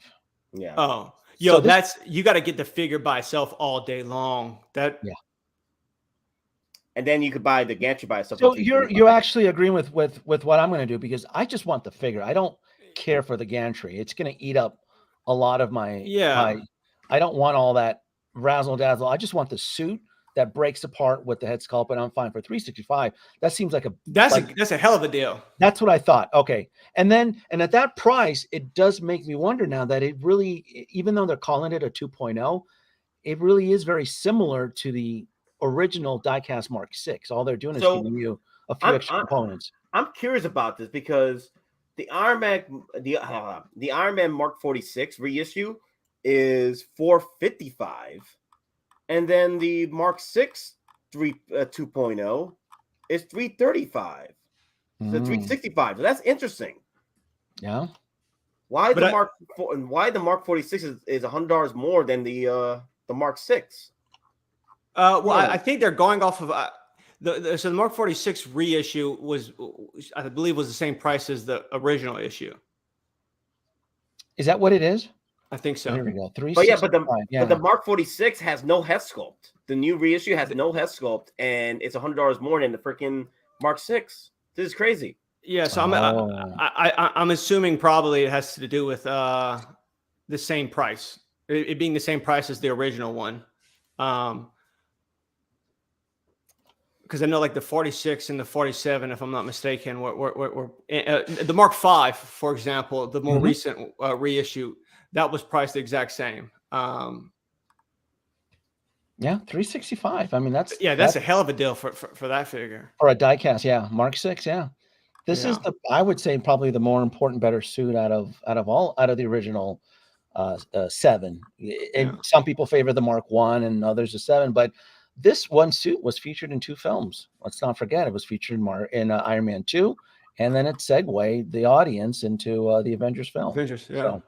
Speaker 3: Yeah.
Speaker 7: Oh, yo, so you got to get the figure by itself all day long. Yeah.
Speaker 3: And then you could buy the gantry by itself.
Speaker 2: So you're actually agreeing with what I'm going to do, because I just want the figure. I don't care for the gantry. It's going to eat up a lot of my. I don't want all that razzle dazzle. I just want the suit that breaks apart with the head sculpt, and I'm fine for $365. That seems like
Speaker 7: that's a hell of a deal.
Speaker 2: That's what I thought. Okay, and at that price, it does make me wonder now that it really, even though they're calling it a 2.0, it really is very similar to the original diecast Mark 6. All they're doing is giving you a few extra components.
Speaker 3: I'm curious about this because the Iron Man Mark 46 reissue is $455. And then the Mark 6 2.0 is $335. So $365. So that's interesting.
Speaker 2: Yeah.
Speaker 3: Why the Mark 46 is $100 more than the Mark 6?
Speaker 7: I think they're going off of so the Mark 46 reissue I believe was the same price as the original issue.
Speaker 2: Is that what it is?
Speaker 7: I think so.
Speaker 2: Here we go.
Speaker 3: But the Mark 46 has no head sculpt. The new reissue has no head sculpt, and it's $100 more than the freaking Mark 6. This is crazy.
Speaker 7: Yeah, so I'm assuming probably it has to do with the same price, it being the same price as the original one. Because I know like the 46 and the 47, if I'm not mistaken, were the Mark V, for example, the more recent reissue, that was priced the exact same.
Speaker 2: Yeah, 365. I mean, that's
Speaker 7: a hell of a deal for that figure.
Speaker 2: For a diecast, yeah. Mark VI, yeah. This is I would say probably the more important, better suit out of the original 7. And some people favor the Mark I and others the 7, but this one suit was featured in 2 films. Let's not forget it was featured in Iron Man 2, and then it segued the audience into the Avengers film.
Speaker 7: Avengers, yeah. So,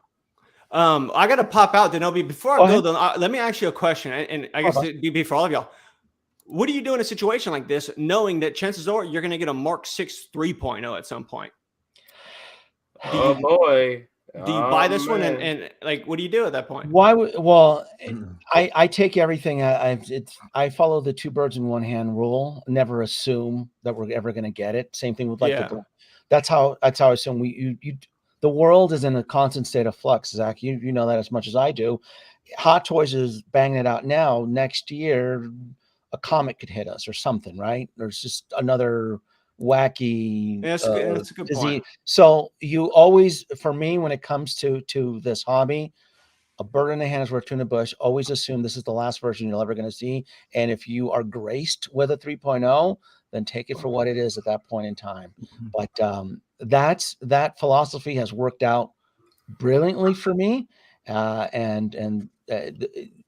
Speaker 7: I got to pop out, Denobi. Before I go, let me ask you a question, and I guess it'd be for all of y'all. What do you do in a situation like this, knowing that chances are you're going to get a Mark VI 3.0 at some point?
Speaker 3: Oh boy!
Speaker 7: Do you buy this one and like what do you do at that point?
Speaker 2: I take everything. I follow the 2 birds in 1 hand rule. Never assume that we're ever going to get it. Same thing with that's how I assume the world is in a constant state of flux. Zach, you know that as much as I do. Hot Toys is banging it out now. Next year, a comet could hit us or something, right? There's just another wacky
Speaker 7: that's a good
Speaker 2: disease.
Speaker 7: point.
Speaker 2: So you always, for me, when it comes to this hobby, a bird in the hand is worth 2 in the bush. Always assume this is the last version you're ever going to see. And if you are graced with a 3.0, then take it for what it is at that point in time. But that philosophy has worked out brilliantly for me. And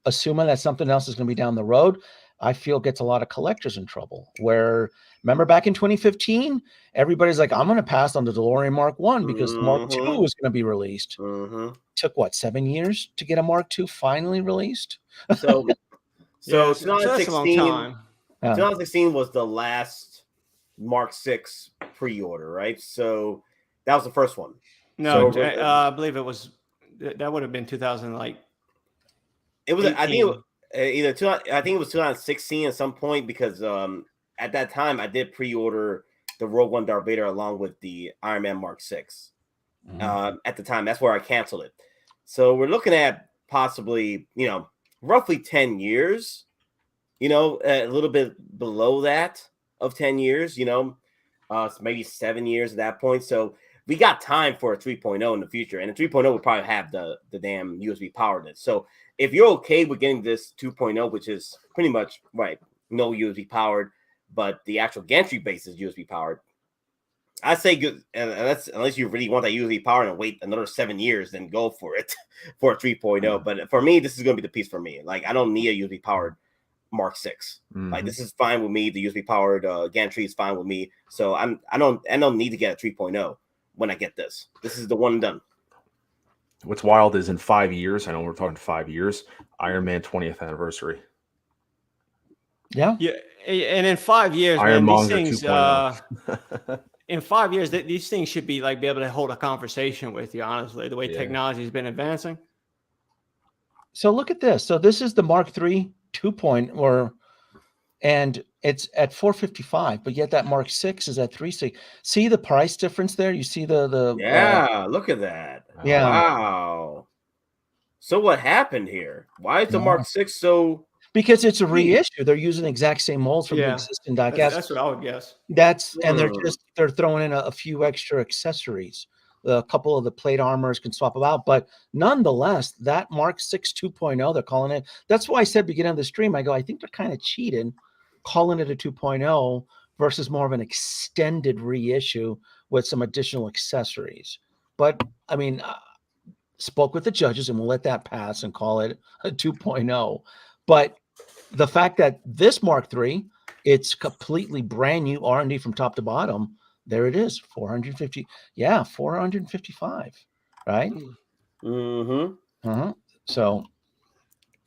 Speaker 2: assuming that something else is going to be down the road, I feel gets a lot of collectors in trouble. Where remember back in 2015, everybody's like, I'm going to pass on the DeLorean Mark I because Mark II was going to be released. Took what, 7 years to get a Mark II finally released?
Speaker 3: So
Speaker 7: 2016
Speaker 3: was the last Mark VI pre-order, right? So that was the first one.
Speaker 7: No, I believe it was that would have been 2000. Like
Speaker 3: it was, 18. I think it was 2016 at some point because at that time I did pre-order the Rogue One Darth Vader along with the Iron Man Mark VI. At the time, that's where I canceled it. So we're looking at possibly, roughly 10 years. A little bit below that of 10 years. So maybe 7 years at that point. So we got time for a 3.0 in the future, and the 3.0 would probably have the damn USB powered it. So if you're okay with getting this 2.0, which is pretty much right, no USB powered, but the actual gantry base is USB powered, I say good. And that's unless you really want that USB power and wait another 7 years, then go for it for a 3.0. But for me, this is going to be the piece for me. Like I don't need a USB powered Mark VI. Like this is fine with me. The USB powered gantry is fine with me. So I don't need to get a 3.0 when I get this. This is the one and done.
Speaker 4: What's wild is in 5 years, I know we're talking 5 years, Iron Man 20th anniversary.
Speaker 7: Yeah. And in 5 years,
Speaker 4: Iron
Speaker 7: man,
Speaker 4: Monger
Speaker 7: these things, in 5 years, these things should be be able to hold a conversation with you, honestly, the way technology has been advancing.
Speaker 2: So look at this. So this is the Mark III 2.0, and it's at $455, but yet that Mark VI is at $360. See the price difference there? You see the
Speaker 3: look at that.
Speaker 2: Yeah.
Speaker 3: Wow. So what happened here? Why is the Mark VI so?
Speaker 2: Because it's a reissue. They're using the exact same molds from the existing diecast.
Speaker 7: That's what I would guess.
Speaker 2: And they're throwing in a few extra accessories. A couple of the plate armors can swap them out, but nonetheless, that Mark VI 2.0, they're calling it. That's why I said beginning of the stream, I go, I think they're kind of cheating, calling it a 2.0 versus more of an extended reissue with some additional accessories. But I mean, spoke with the judges, and we'll let that pass and call it a 2.0. But the fact that this Mark III, it's completely brand new R&D from top to bottom. There it is, 450. Yeah, 455, right? So,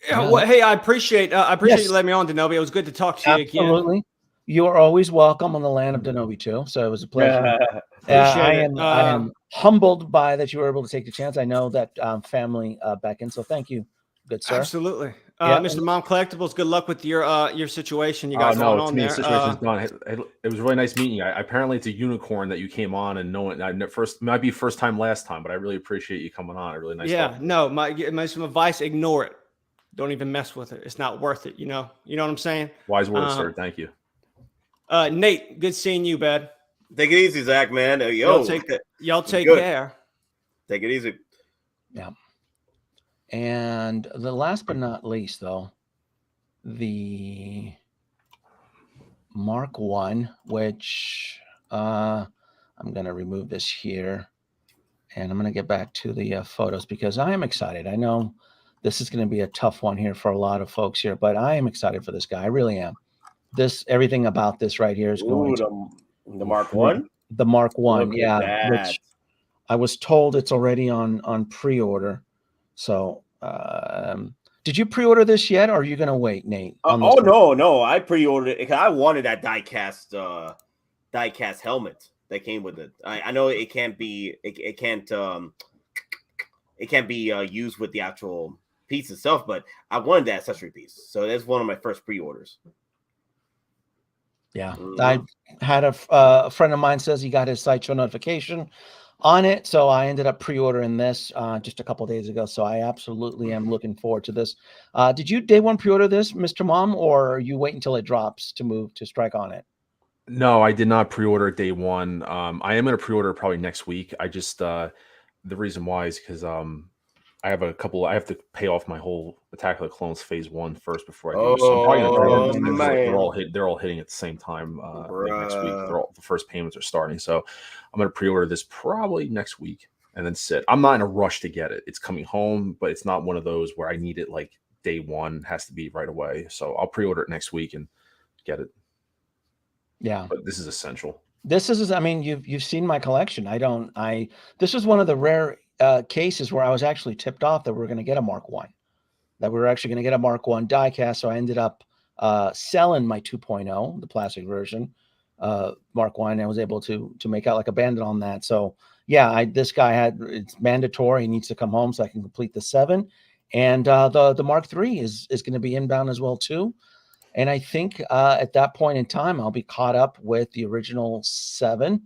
Speaker 7: well, hey, I appreciate you letting me on, Denobi. It was good to talk to you again.
Speaker 2: Absolutely. You are always welcome on the land of Denobi too. So it was a pleasure. I am humbled by that you were able to take the chance. I know that family back in. So thank you, good sir.
Speaker 7: Absolutely. Mr. Mom Collectibles, good luck with your situation you got going on there.
Speaker 4: Situation's done. It was really nice meeting you. Apparently, it's a unicorn that you came on, and might be first time last time, but I really appreciate you coming on. Really nice.
Speaker 7: Yeah, no, my some advice: ignore it. Don't even mess with it. It's not worth it. You know what I'm saying?
Speaker 4: Wise words, sir. Thank you.
Speaker 7: Nate, good seeing you, bud.
Speaker 3: Take it easy, Zach, man.
Speaker 7: Y'all take care.
Speaker 3: Take it easy.
Speaker 2: Yeah. And the last but not least, though, the Mark 1, which I'm going to remove this here, and I'm going to get back to the photos because I am excited. I know this is going to be a tough one here for a lot of folks here, but I am excited for this guy. I really am. Everything about this right here is going to
Speaker 3: the Mark 1?
Speaker 2: The Mark 1, yeah. Which I was told it's already on pre-order. So, did you pre-order this yet, or are you going to wait, Nate?
Speaker 3: No. I pre-ordered it because I wanted that diecast helmet that came with it. I know it can't be used with the actual piece itself, but I wanted that accessory piece. So that's one of my first pre-orders.
Speaker 2: Yeah, I had a friend of mine says he got his site show notification on it, so I ended up pre-ordering this just a couple days ago. So I absolutely am looking forward to this. Did you day one pre-order this, Mr. Mom, or you wait until it drops to strike on it?
Speaker 4: No, I did not pre-order day one. I am going to pre-order probably next week. I just the reason why is because I have to pay off my whole Attack of the Clones Phase 1 first before I do. So I'm probably going to pre-order. They're all hitting at the same time next week. The first payments are starting. So I'm going to pre-order this probably next week and then sit. I'm not in a rush to get it. It's coming home, but it's not one of those where I need it like day one. It has to be right away. So I'll pre-order it next week and get it.
Speaker 2: Yeah.
Speaker 4: But this is essential.
Speaker 2: This is, I mean, you've seen my collection. This is one of the rare cases where I was actually tipped off that we were going to get a Mark 1, that we were actually going to get a Mark 1 diecast. So I ended up selling my 2.0, the plastic version, Mark 1, and I was able to make out like a bandit on that. So yeah, this guy it's mandatory. He needs to come home so I can complete the 7. And the Mark 3 is going to be inbound as well too. And I think at that point in time, I'll be caught up with the original 7.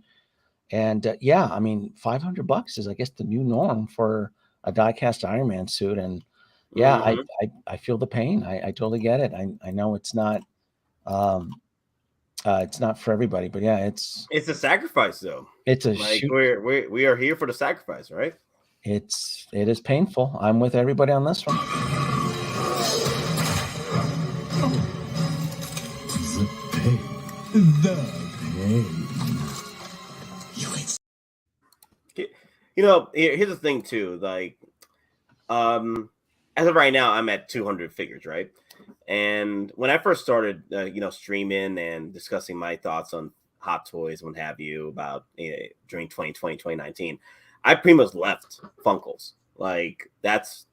Speaker 2: And yeah, I mean, $500 is, I guess, the new norm for a diecast Iron Man suit. And yeah, I feel the pain. I totally get it. I know it's not for everybody, but yeah, it's
Speaker 3: a sacrifice though.
Speaker 2: It's
Speaker 3: we are here for the sacrifice, right?
Speaker 2: It is painful. I'm with everybody on this one.
Speaker 3: The pain. You know, here's the thing too. Like, as of right now, I'm at 200 figures, right? And when I first started, streaming and discussing my thoughts on Hot Toys, what have you, about during 2020, 2019, I pretty much left Funkles. Like that's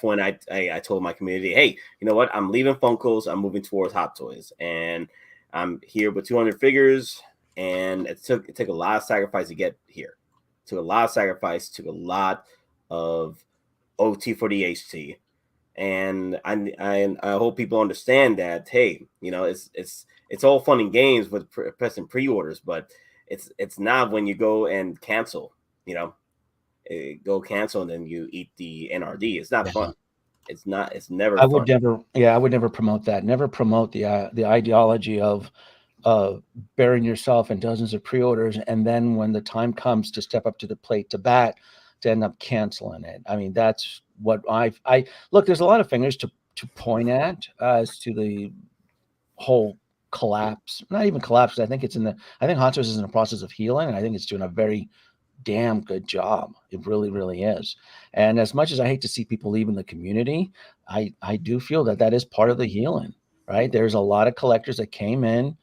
Speaker 3: when I told my community, hey, you know what? I'm leaving Funkles. I'm moving towards Hot Toys, and I'm here with 200 figures. And it took a lot of sacrifice to get here. Took a lot of sacrifice, took a lot of OT for the HT, and I hope people understand that. Hey, it's all fun and games with pressing pre-orders, but it's not when you go and cancel. Go cancel and then you eat the NRD. It's not fun. It's not. It's never.
Speaker 2: I would never promote that. Never promote the ideology of burying yourself in dozens of pre-orders, and then when the time comes to step up to the plate to bat, to end up canceling it. I mean, that's what I look. There's a lot of fingers to point at as to the whole collapse. Not even collapse. I think Hot Toys is in the process of healing, and I think it's doing a very damn good job. It really, really is. And as much as I hate to see people leaving the community, I do feel that is part of the healing. Right? There's a lot of collectors that came in,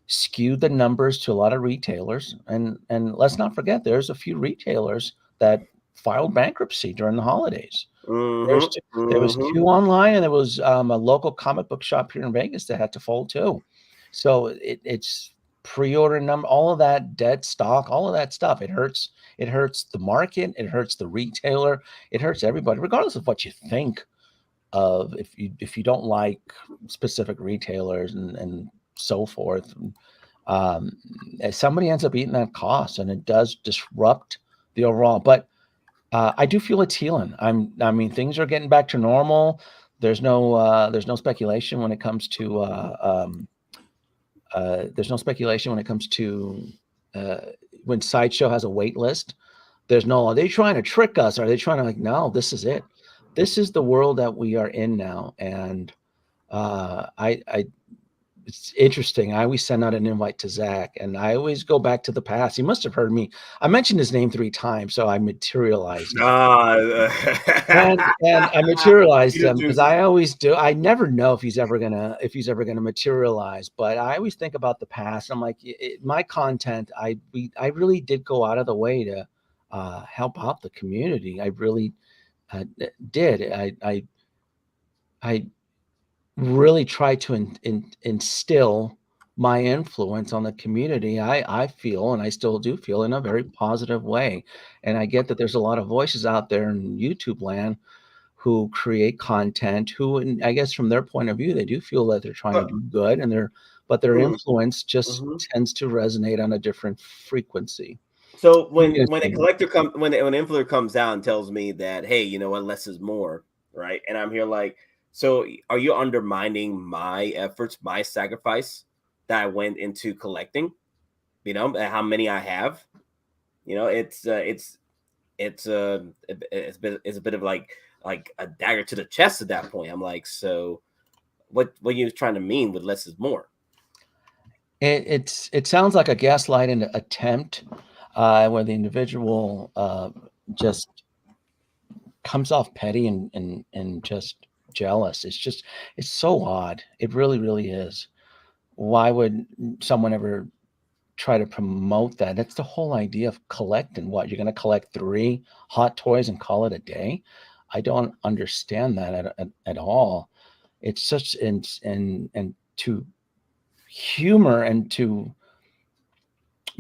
Speaker 2: skewed the numbers to a lot of retailers, and let's not forget there's a few retailers that filed bankruptcy during the holidays. There was 2 online, and there was a local comic book shop here in Vegas that had to fold too. So it's pre-order number, all of that dead stock, all of that stuff. It hurts the market, it hurts the retailer, it hurts everybody, regardless of what you think of if you don't like specific retailers and so forth, somebody ends up eating that cost, and it does disrupt the overall. But I do feel it's healing. I mean, things are getting back to normal. There's no speculation when it comes to there's no speculation when it comes to when Sideshow has a wait list. There's no, are they trying to trick us? Are they trying to, like, no, this is it. This is the world that we are in now. And it's interesting. I always send out an invite to Zach, and I always go back to the past. He must have heard me. I mentioned his name 3 times, so I materialized. And I materialized him because I always do. I never know if he's ever gonna materialize, but I always think about the past. I'm like, my content. I really did go out of the way to help out the community. I really did. I really try to instill my influence on the community. I feel, and I still do feel, in a very positive way. And I get that there's a lot of voices out there in YouTube land who create content who, and I guess from their point of view, they do feel that they're trying to do good, and but their influence just tends to resonate on a different frequency.
Speaker 3: So when an influencer comes out and tells me that, hey, you know what, less is more, right? And I'm here like, so are you undermining my efforts, my sacrifice that I went into collecting? You know, how many I have? You know, it's a bit of like a dagger to the chest at that point. I'm like, so what are you trying to mean with less is more?
Speaker 2: It sounds like a gaslighting attempt, where the individual just comes off petty and just jealous. It's so odd. It really, really is. Why would someone ever try to promote that? That's the whole idea of collecting. What, you're going to collect 3 hot toys and call it a day? I don't understand that at all. It's such and to humor and to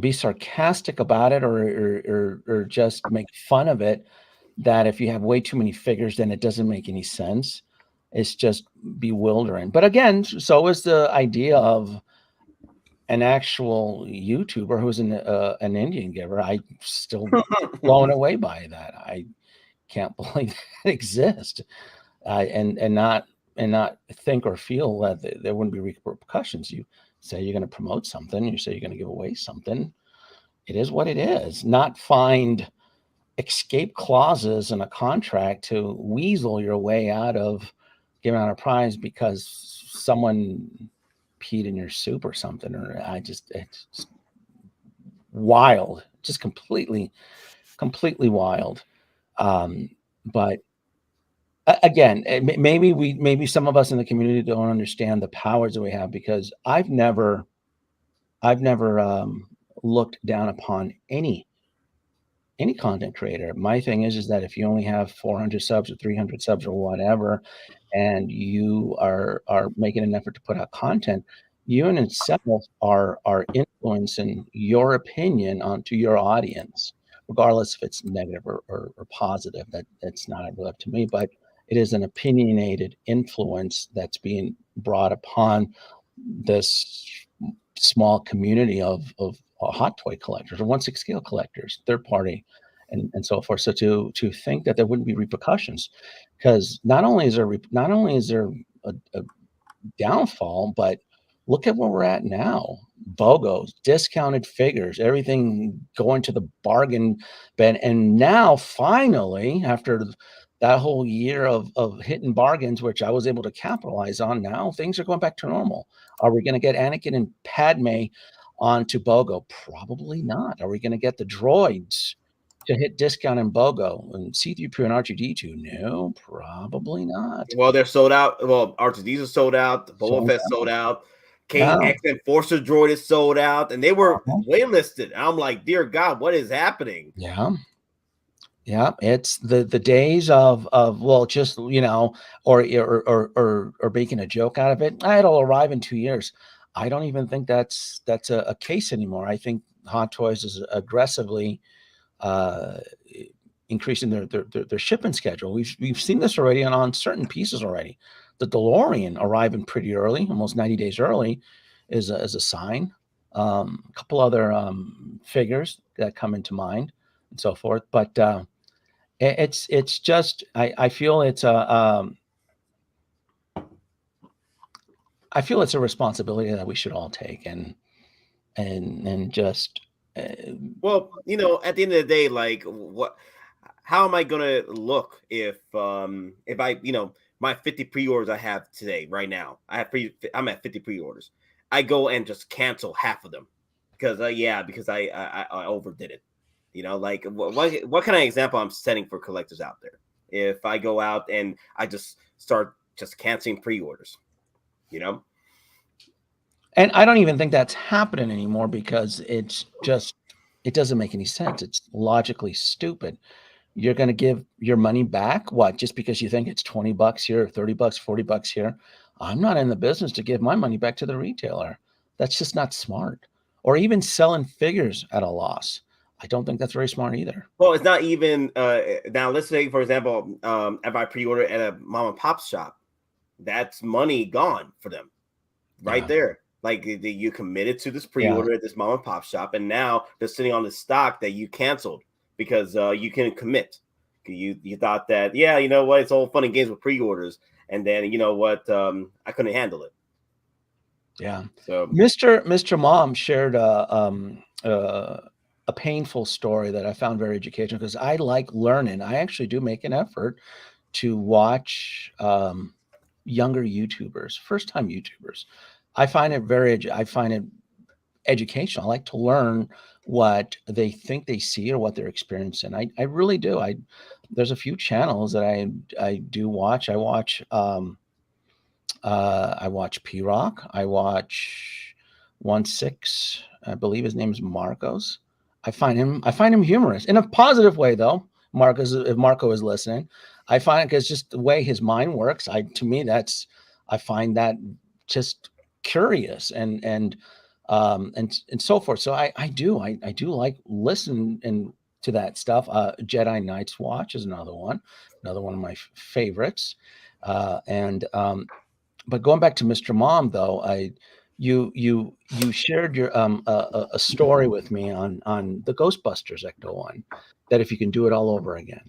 Speaker 2: be sarcastic about it or just make fun of it, that if you have way too many figures, then it doesn't make any sense. It's just bewildering. But again, so is the idea of an actual YouTuber who's an Indian giver. I'm still blown away by that. I can't believe that exists, and not think or feel that there wouldn't be repercussions. You say you're going to promote something, you say you're going to give away something. It is what it is. Not find escape clauses in a contract to weasel your way out of giving out a prize because someone peed in your soup or something. Or it's wild, just completely wild. But again, maybe some of us in the community don't understand the powers that we have, because I've never looked down upon any content creator. My thing is that if you only have 400 subs or 300 subs or whatever, and you are making an effort to put out content, you in itself are influencing your opinion onto your audience, regardless if it's negative or positive. That's not really up to me, but it is an opinionated influence that's being brought upon this small community of hot toy collectors or 1/6 scale collectors, third party, and so forth. So to think that there wouldn't be repercussions, because not only is there a downfall, but look at where we're at now. BOGOs, discounted figures, everything going to the bargain bin. And now finally, after that whole year of hitting bargains, which I was able to capitalize on, now things are going back to normal. Are we going to get Anakin and Padme onto BOGO? Probably not. Are we going to get the droids to hit discount in BOGO and C-3PO and R2-D2? No, probably not.
Speaker 3: Well, they're sold out. Well, R2-D2 is sold out. The Boba Fett sold out. KX Enforcer droid is sold out, and they were waitlisted. I'm like, dear God, what is happening?
Speaker 2: Yeah, it's the days of well, just, you know, or making a joke out of it. It'll arrive in 2 years. I don't even think that's a case anymore. I think Hot Toys is aggressively increasing their shipping schedule. We've seen this already on certain pieces already. The DeLorean arriving pretty early, almost 90 days early, is a sign. A couple other figures that come into mind and so forth. But it's just I feel it's I feel it's a responsibility that we should all take and just.
Speaker 3: Well, you know, at the end of the day, like, what? How am I gonna look if I, you know, my 50 pre-orders I have today, right now, I'm at 50 pre-orders. I go and just cancel half of them because because I overdid it. You know, like what kind of example I'm setting for collectors out there? If I go out and I just start just canceling pre-orders, you know.
Speaker 2: And I don't even think that's happening anymore because it doesn't make any sense. It's logically stupid. You're going to give your money back, what, just because you think it's $20 here, $30, $40 here? I'm not in the business to give my money back to the retailer. That's just not smart. Or even selling figures at a loss. I don't think that's very smart either.
Speaker 3: Well, it's not even now. Let's say, for example, if I pre-order at a mom and pop shop, that's money gone for them, right there. Like you committed to this pre-order at this mom and pop shop, and now they're sitting on the stock that you canceled because you can commit. You thought that, yeah, you know what, it's all fun and games with pre-orders, and then you know what, I couldn't handle it.
Speaker 2: Yeah.
Speaker 3: So
Speaker 2: Mr. Mom shared a painful story that I found very educational because I like learning. I actually do make an effort to watch younger YouTubers, first-time YouTubers. I find it educational. I like to learn what they think they see or what they're experiencing. I really do. There's a few channels that I do watch. I watch P-Rock. I watch 1/6. I believe his name is Marcos. I find him humorous in a positive way, though. Marcos, if Marco is listening, I find it because just the way his mind works. I find that just curious and so forth. So I do like listening to that stuff. Jedi Knights Watch is another one of my favorites. But going back to Mr. Mom, though, you shared your a story with me on the Ghostbusters Ecto-1 that if you can do it all over again,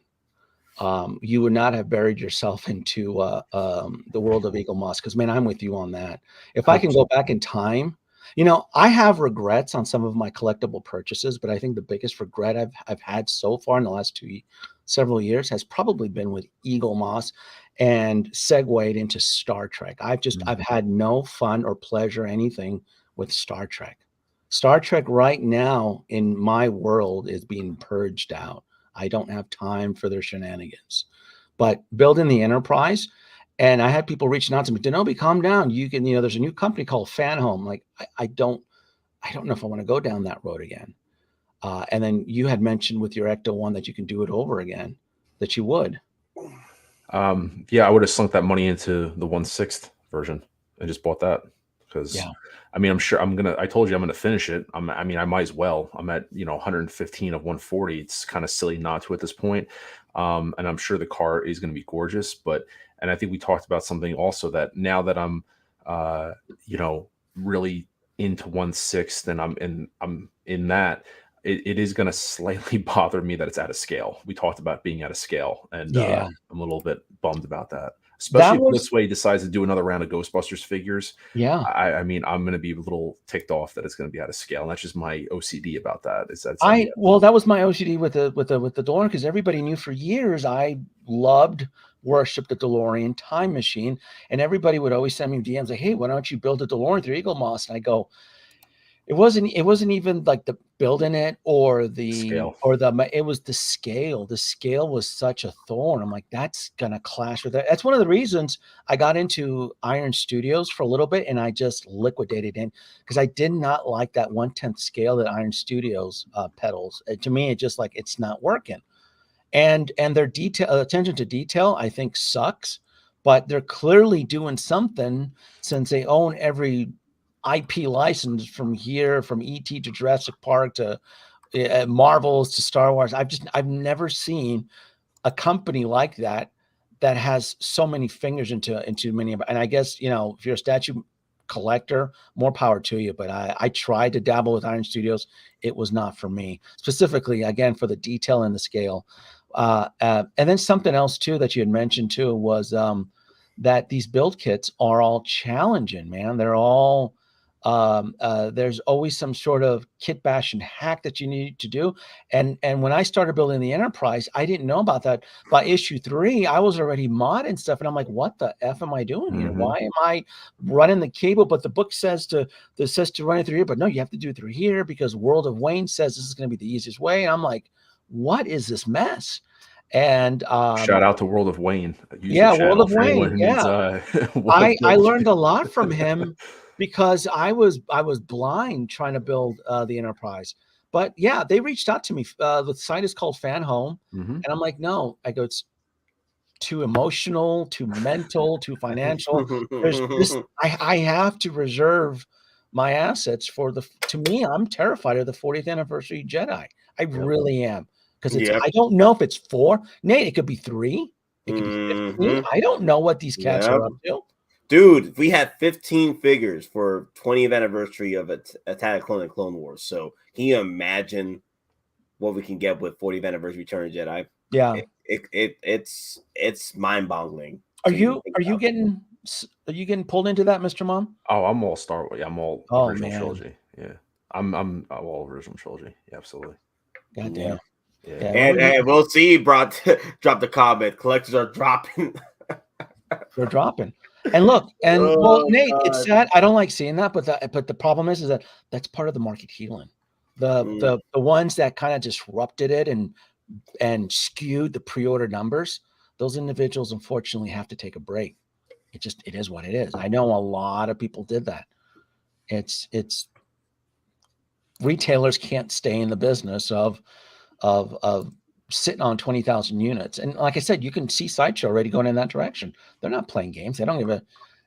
Speaker 2: you would not have buried yourself into the world of Eagle Moss. Because, man, I'm with you on that. If I can go back in time, you know, I have regrets on some of my collectible purchases, but I think the biggest regret I've had so far in the last several years has probably been with Eagle Moss and segued into Star Trek. I've had no fun or pleasure, anything with Star Trek. Star Trek right now in my world is being purged out. I don't have time for their shenanigans. But building the Enterprise, and I had people reaching out to me, Denobi, calm down. You can, there's a new company called Fan Home. Like, I don't know if I want to go down that road again. And then you had mentioned with your Ecto-1 that you can do it over again, that you would.
Speaker 4: Yeah, I would have sunk that money into the 1/6 version and just bought that because I mean, I'm sure I told you I'm going to finish it. I might as well. I'm at, 115 of 140. It's kind of silly not to at this point. And I'm sure the car is going to be gorgeous, and I think we talked about something also that now that I'm, really into 1/6 and I'm in that, it is going to slightly bother me that it's out of scale. We talked about being out of scale, and I'm a little bit bummed about that. Especially if Blitzway decides to do another round of Ghostbusters figures. Yeah. I mean, I'm going to be a little ticked off that it's going to be out of scale. And that's just my OCD about that.
Speaker 2: That was my OCD with the DeLorean, because everybody knew for years I worshipped the DeLorean time machine. And everybody would always send me DMs like, hey, why don't you build a DeLorean through Eagle Moss? And I go, it wasn't even like the building it or the scale. It was the scale. The scale was such a thorn. I'm like, that's gonna clash with that. That's one of the reasons I got into Iron Studios for a little bit, and I just liquidated in because I did not like that 1/10 scale that Iron Studios pedals. To me, it just like it's not working. And their attention to detail, I think, sucks. But they're clearly doing something since they own every IP license from here, from ET to Jurassic Park to Marvels to Star Wars. I've never seen a company like that has so many fingers into many of. And I guess, you know, if you're a statue collector, more power to you. But I tried to dabble with Iron Studios. It was not for me, specifically, again, for the detail and the scale. And then something else too that you had mentioned too was that these build kits are all challenging, man. They're all there's always some sort of kit bash and hack that you need to do. And when I started building the Enterprise, I didn't know about that. By issue 3, I was already modding stuff, and I'm like, what the F am I doing here? Why am I running the cable? But the book says to run it through here, but no, you have to do it through here because World of Wayne says this is going to be the easiest way. And I'm like, what is this mess? And
Speaker 4: shout out to World of Wayne.
Speaker 2: World of Wayne. Yeah, I learned a lot from him because I was blind trying to build the Enterprise. But yeah, they reached out to me. The site is called Fan Home, and I'm like, no. I go, it's too emotional, too mental, too financial. I have to reserve my assets for to me, I'm terrified of the 40th anniversary Jedi. I really am. Because I don't know if it's 4. Nate, it could be 3. It could be 15. I don't know what these cats are up to.
Speaker 3: Dude, we had 15 figures for 20th anniversary of Attack of Clone and Clone Wars. So can you imagine what we can get with 40th anniversary Return of Jedi?
Speaker 2: Yeah,
Speaker 3: it's mind-boggling.
Speaker 2: Are you getting pulled into that, Mr. Mom?
Speaker 4: Oh, I'm all Star Wars. I'm all original trilogy. Yeah, I'm all original trilogy. Yeah, absolutely.
Speaker 2: Goddamn.
Speaker 3: Yeah. And we'll see. Dropped the comment. Collectors are dropping.
Speaker 2: They're dropping. And look, Nate, it's sad. I don't like seeing that, but the problem is that that's part of the market healing. The ones that kind of disrupted it and skewed the pre-order numbers, those individuals unfortunately have to take a break. It is what it is. I know a lot of people did that. It's retailers can't stay in the business of sitting on 20,000 units. And like I said, you can see Sideshow already going in that direction. They're not playing games. They don't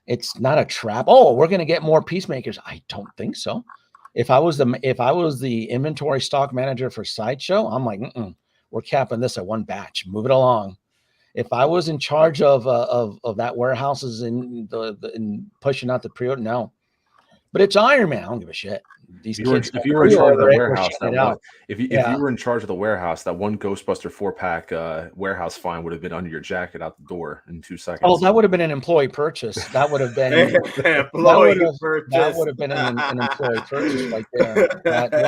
Speaker 2: it's not a trap. Oh, we're going to get more Peacemakers. I don't think so. If I was the inventory stock manager for Sideshow, I'm like, we're capping this at 1 batch. Move it along. If I was in charge of that warehouses in pushing out the pre-order, no. But it's Iron Man. I don't give a shit. If
Speaker 4: you were in charge of the warehouse, if you were in charge of the warehouse, that one Ghostbuster 4-pack warehouse find would have been under your jacket out the door in 2 seconds.
Speaker 2: Oh, that would have been an employee purchase. That would have been that would have been an employee purchase right there.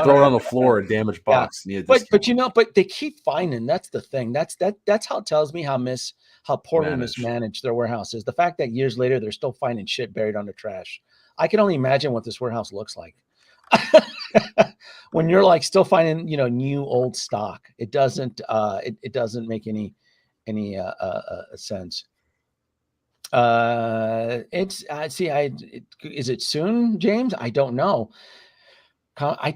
Speaker 4: Throw it on the floor, a damaged box.
Speaker 2: Yeah. But they keep finding. That's the thing. That's how it tells me how poorly mismanaged their warehouse is. The fact that years later they're still finding shit buried under trash. I can only imagine what this warehouse looks like. When you're like still finding, new old stock, it doesn't make any sense. Is it soon, James? I don't know. Are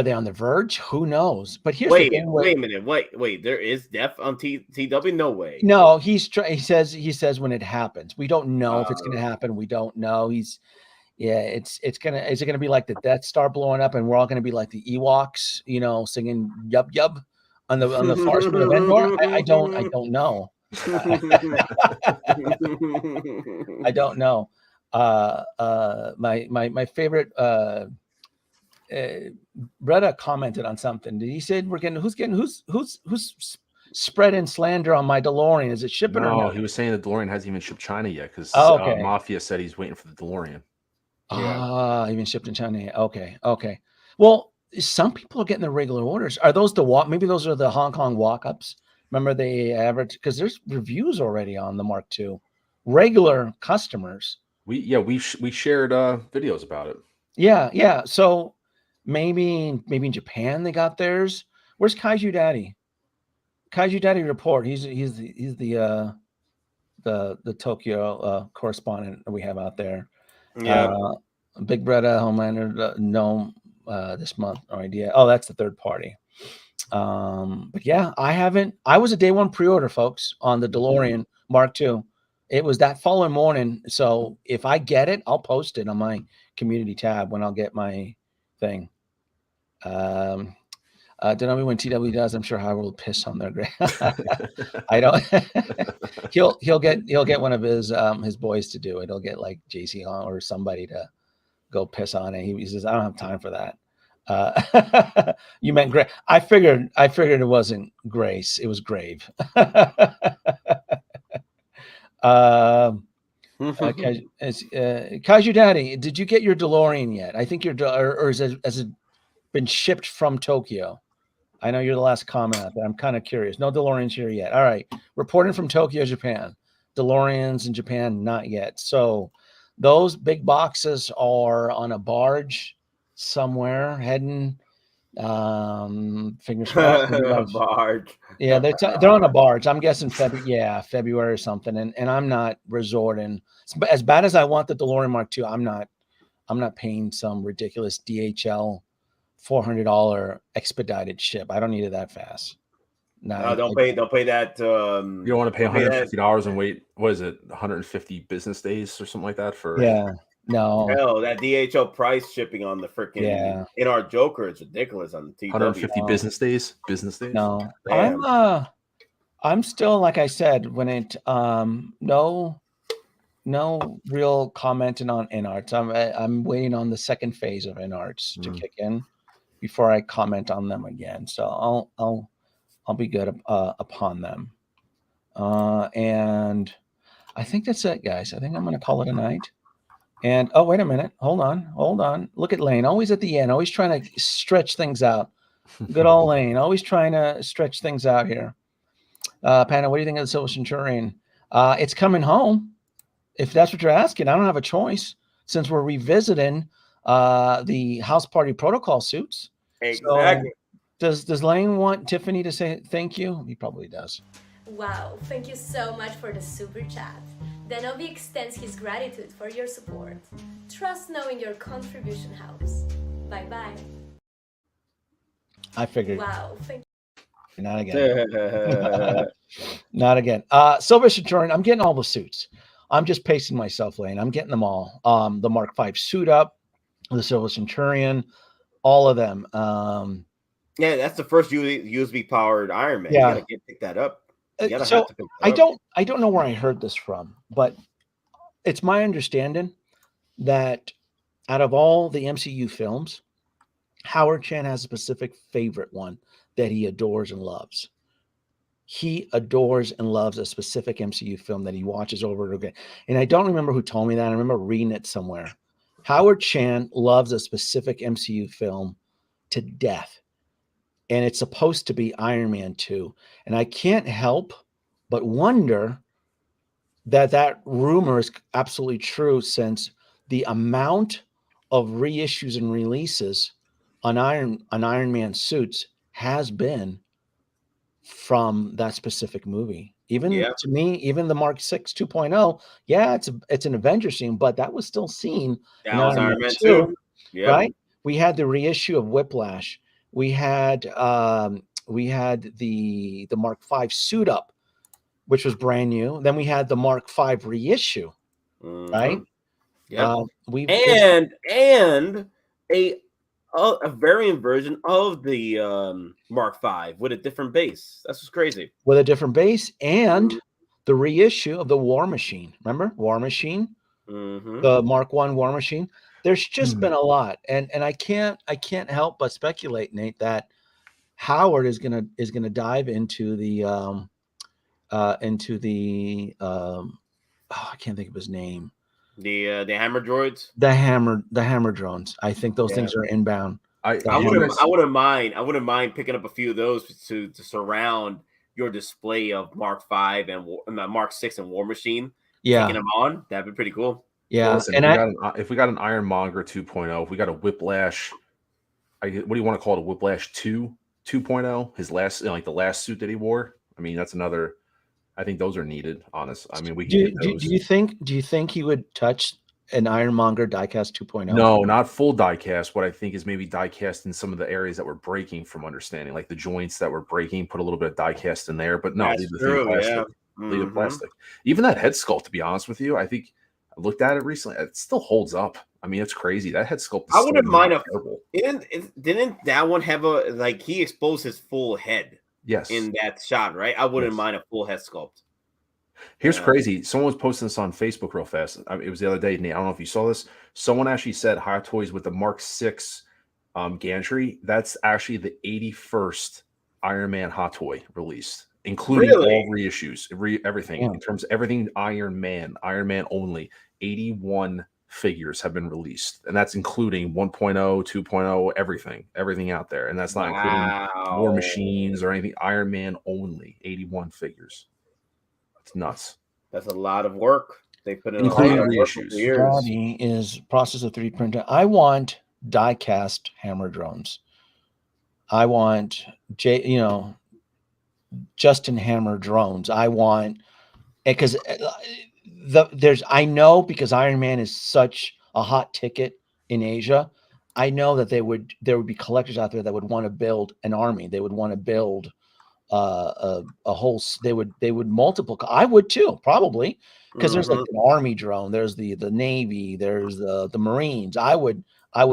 Speaker 2: they on the verge? Who knows? But here's
Speaker 3: wait a minute. Wait. There is death on TW? No way.
Speaker 2: No, he says when it happens. We don't know if it's going to happen. We don't know. Is it gonna be like the Death Star blowing up, and we're all gonna be like the Ewoks, singing "Yub Yub" on the far side of Endor? I don't know. I don't know. My favorite Bretta commented on something. He said who's spreading slander on my DeLorean? Is it shipping or no?
Speaker 4: He was saying the DeLorean hasn't even shipped China yet because Mafia said he's waiting for the DeLorean.
Speaker 2: Even shipped in China. Okay. Well, some people are getting the regular orders. Are those maybe those are the Hong Kong walk-ups? Remember they average, because there's reviews already on the Mark II. Regular customers.
Speaker 4: We shared videos about it.
Speaker 2: Yeah. So maybe in Japan they got theirs. Where's Kaiju Daddy? Kaiju Daddy report. He's the Tokyo correspondent that we have out there.
Speaker 3: Yeah.
Speaker 2: Big Bretta, Homelander, Gnome this month. No idea. Oh, that's the third party. But yeah, I was a day one pre-order, folks, on the DeLorean Mark II. It was that following morning. So if I get it, I'll post it on my community tab when I'll get my thing. Don't know when TW does. I'm sure Howard will piss on their grave. I don't. he'll get one of his boys to do it. He'll get like JC or somebody to go piss on it. He says, I don't have time for that. You meant Grace. I figured it wasn't Grace. It was Grave. Kaiju Daddy, did you get your DeLorean yet? I think or has it been shipped from Tokyo? I know you're the last comment, but I'm kind of curious. No DeLoreans here yet. All right. Reporting from Tokyo, Japan. DeLoreans in Japan, not yet. So those big boxes are on a barge somewhere heading, fingers crossed.
Speaker 3: Barge.
Speaker 2: Yeah, they're on a barge. I'm guessing February or something. And I'm not resorting. As bad as I want the DeLorean Mark II, I'm not paying some ridiculous DHL $400 expedited ship. I don't need it that fast. No,
Speaker 3: don't pay that.
Speaker 4: You don't want to pay $150 and wait. What is it? 150 business days or something like that for?
Speaker 2: Yeah. No.
Speaker 3: Hell, that DHL price shipping on the freaking in our Joker is ridiculous on the TW.
Speaker 4: 150 business days. Business days.
Speaker 2: No, damn. I'm still, like I said, when it no real commenting on InArts. I'm waiting on the second phase of InArts to kick in before I comment on them again. So I'll be good upon them. And I think that's it, guys. I think I'm going to call it a night. And oh, wait a minute. Hold on. Look at Lane. Always at the end. Always trying to stretch things out. Good old Lane. Always trying to stretch things out here. Panda, what do you think of the Silver Centurion? It's coming home. If that's what you're asking, I don't have a choice since we're revisiting the House Party Protocol suits.
Speaker 3: Exactly.
Speaker 2: So does Lane want Tiffany to say thank you? He probably does.
Speaker 6: Wow, thank you so much for the super chat. Denovi extends his gratitude for your support. Trust knowing your contribution helps. Bye-bye.
Speaker 2: I figured.
Speaker 6: Wow, thank you.
Speaker 2: Not again. Not again. Silver Centurion, I'm getting all the suits. I'm just pacing myself, Lane. I'm getting them all. The Mark V suit up, the Silver Centurion, all of them.
Speaker 3: Yeah, that's the first USB powered Iron Man.
Speaker 2: Yeah.
Speaker 3: You gotta pick that up.
Speaker 2: So I don't know where I heard this from, but it's my understanding that out of all the MCU films, Howard Chan has a specific favorite one that he adores and loves. He adores and loves a specific MCU film that he watches over and over again. And I don't remember who told me that. I remember reading it somewhere. Howard Chan loves a specific MCU film to death. And it's supposed to be Iron Man 2. And I can't help but wonder that rumor is absolutely true, since the amount of reissues and releases on Iron Man suits has been from that specific movie. Even to me, even the Mark 6 2.0, yeah, it's an Avenger scene, but that was still seen in Iron Man 2, right? We had the reissue of Whiplash. We had the Mark V suit up, which was brand new. Then we had the Mark V reissue, right?
Speaker 3: Yeah. And a variant version of the Mark V with a different base. That's what's crazy.
Speaker 2: With a different base, and the reissue of the War Machine. Remember War Machine? The Mark I War Machine. There's just been a lot, and I can't help but speculate, Nate, that Howard is gonna dive into the I can't think of his name.
Speaker 3: The hammer droids.
Speaker 2: The hammer drones. I think those things are inbound.
Speaker 3: I wouldn't mind picking up a few of those to surround your display of Mark V and Mark 6 and War Machine.
Speaker 2: Yeah,
Speaker 3: taking them on. That'd be pretty cool.
Speaker 2: Yeah,
Speaker 4: listen, if we got an Ironmonger 2.0, if we got a Whiplash, what do you want to call it? A Whiplash 2.0? His last, like the last suit that he wore. I mean, that's another. I think those are needed. Honest. I mean, we can
Speaker 2: do you think he would touch an Ironmonger diecast 2.0?
Speaker 4: No, not full diecast. What I think is maybe diecast in some of the areas that were breaking, from understanding, like the joints that were breaking. Put a little bit of diecast in there, but no, leave the thing plastic. Leave it plastic. Even that head sculpt, to be honest with you, I think. I looked at it recently. It still holds up. I mean, it's crazy. That head sculpt.
Speaker 3: I wouldn't mind a. Didn't that one have a like he exposed his full head?
Speaker 4: Yes.
Speaker 3: In that shot, right? I wouldn't mind a full head sculpt.
Speaker 4: Here's crazy. Someone was posting this on Facebook real fast. It was the other day, Nate. I don't know if you saw this. Someone actually said Hot Toys with the Mark VI Gantry. That's actually the 81st Iron Man Hot Toy released, including all reissues, everything in terms of everything Iron Man only. 81 figures have been released, and that's including 1.0, 2.0, everything out there, and that's not including War Machines or anything. Iron Man only, 81 figures. It's nuts.
Speaker 3: That's a lot of work. They put in
Speaker 4: including
Speaker 3: a lot of
Speaker 4: reissues.
Speaker 2: Scotty is process of 3D printing. I want die-cast hammer drones. I want Justin Hammer drones. I want, because I know, because Iron Man is such a hot ticket in Asia, I know that there would be collectors out there that would want to build an army. They would want to build a whole. They would multiple. I would too, probably, because there's like an army drone. There's the Navy. There's the Marines. I would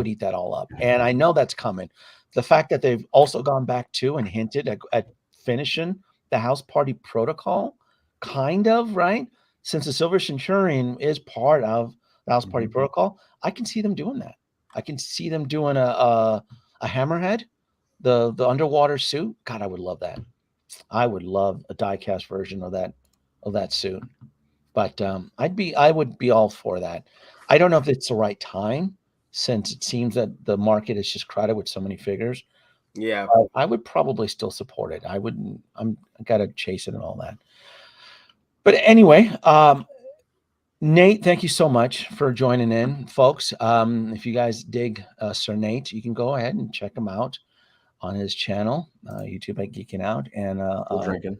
Speaker 2: eat that all up, and I know that's coming. The fact that they've also gone back to and hinted at finishing the House Party Protocol, kind of, right? Since the Silver Centurion is part of the House Party Protocol, I can see them doing that. I can see them doing a Hammerhead, the underwater suit. God, I would love that. I would love a die-cast version of that suit. But I would be all for that. I don't know if it's the right time, since it seems that the market is just crowded with so many figures.
Speaker 3: Yeah,
Speaker 2: I would probably still support it. I gotta chase it and all that. But anyway, Nate, thank you so much for joining in, folks. If you guys dig Sir Nate, you can go ahead and check him out on his channel, YouTube at Geekin Out, and
Speaker 4: drinking.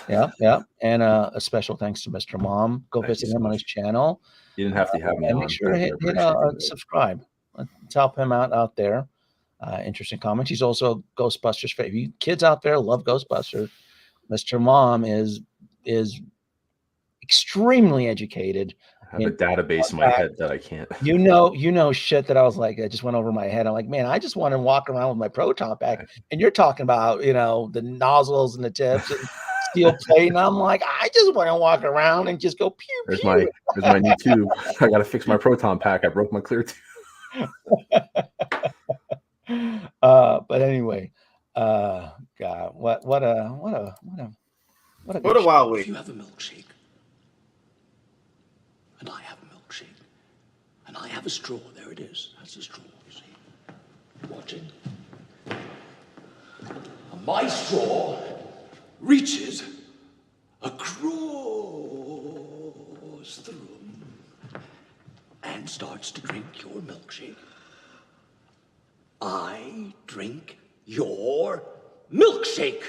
Speaker 2: Yeah, and a special thanks to Mr. Mom. Go visit him on his channel.
Speaker 4: You didn't have to have me
Speaker 2: and
Speaker 4: on.
Speaker 2: Make sure to hit subscribe. Let's help him out there. Interesting comments. He's also Ghostbusters fan. You kids out there love Ghostbusters. Mr. Mom is extremely educated.
Speaker 4: I have a database in my head that I can't.
Speaker 2: You know shit that I was like, I just went over my head. I'm like, man, I just want to walk around with my proton pack, and you're talking about the nozzles and the tips and steel plate, and I'm like, I just want to walk around and just go pew.
Speaker 4: There's my new tube. I got to fix my proton pack. I broke my clear tube.
Speaker 2: But anyway, God, what a
Speaker 3: wild week.
Speaker 9: You have a milkshake, and I have a milkshake, and I have a straw. There it is. That's a straw. You see? Watch it. And my straw reaches across the room and starts to drink your milkshake. I drink your milkshake.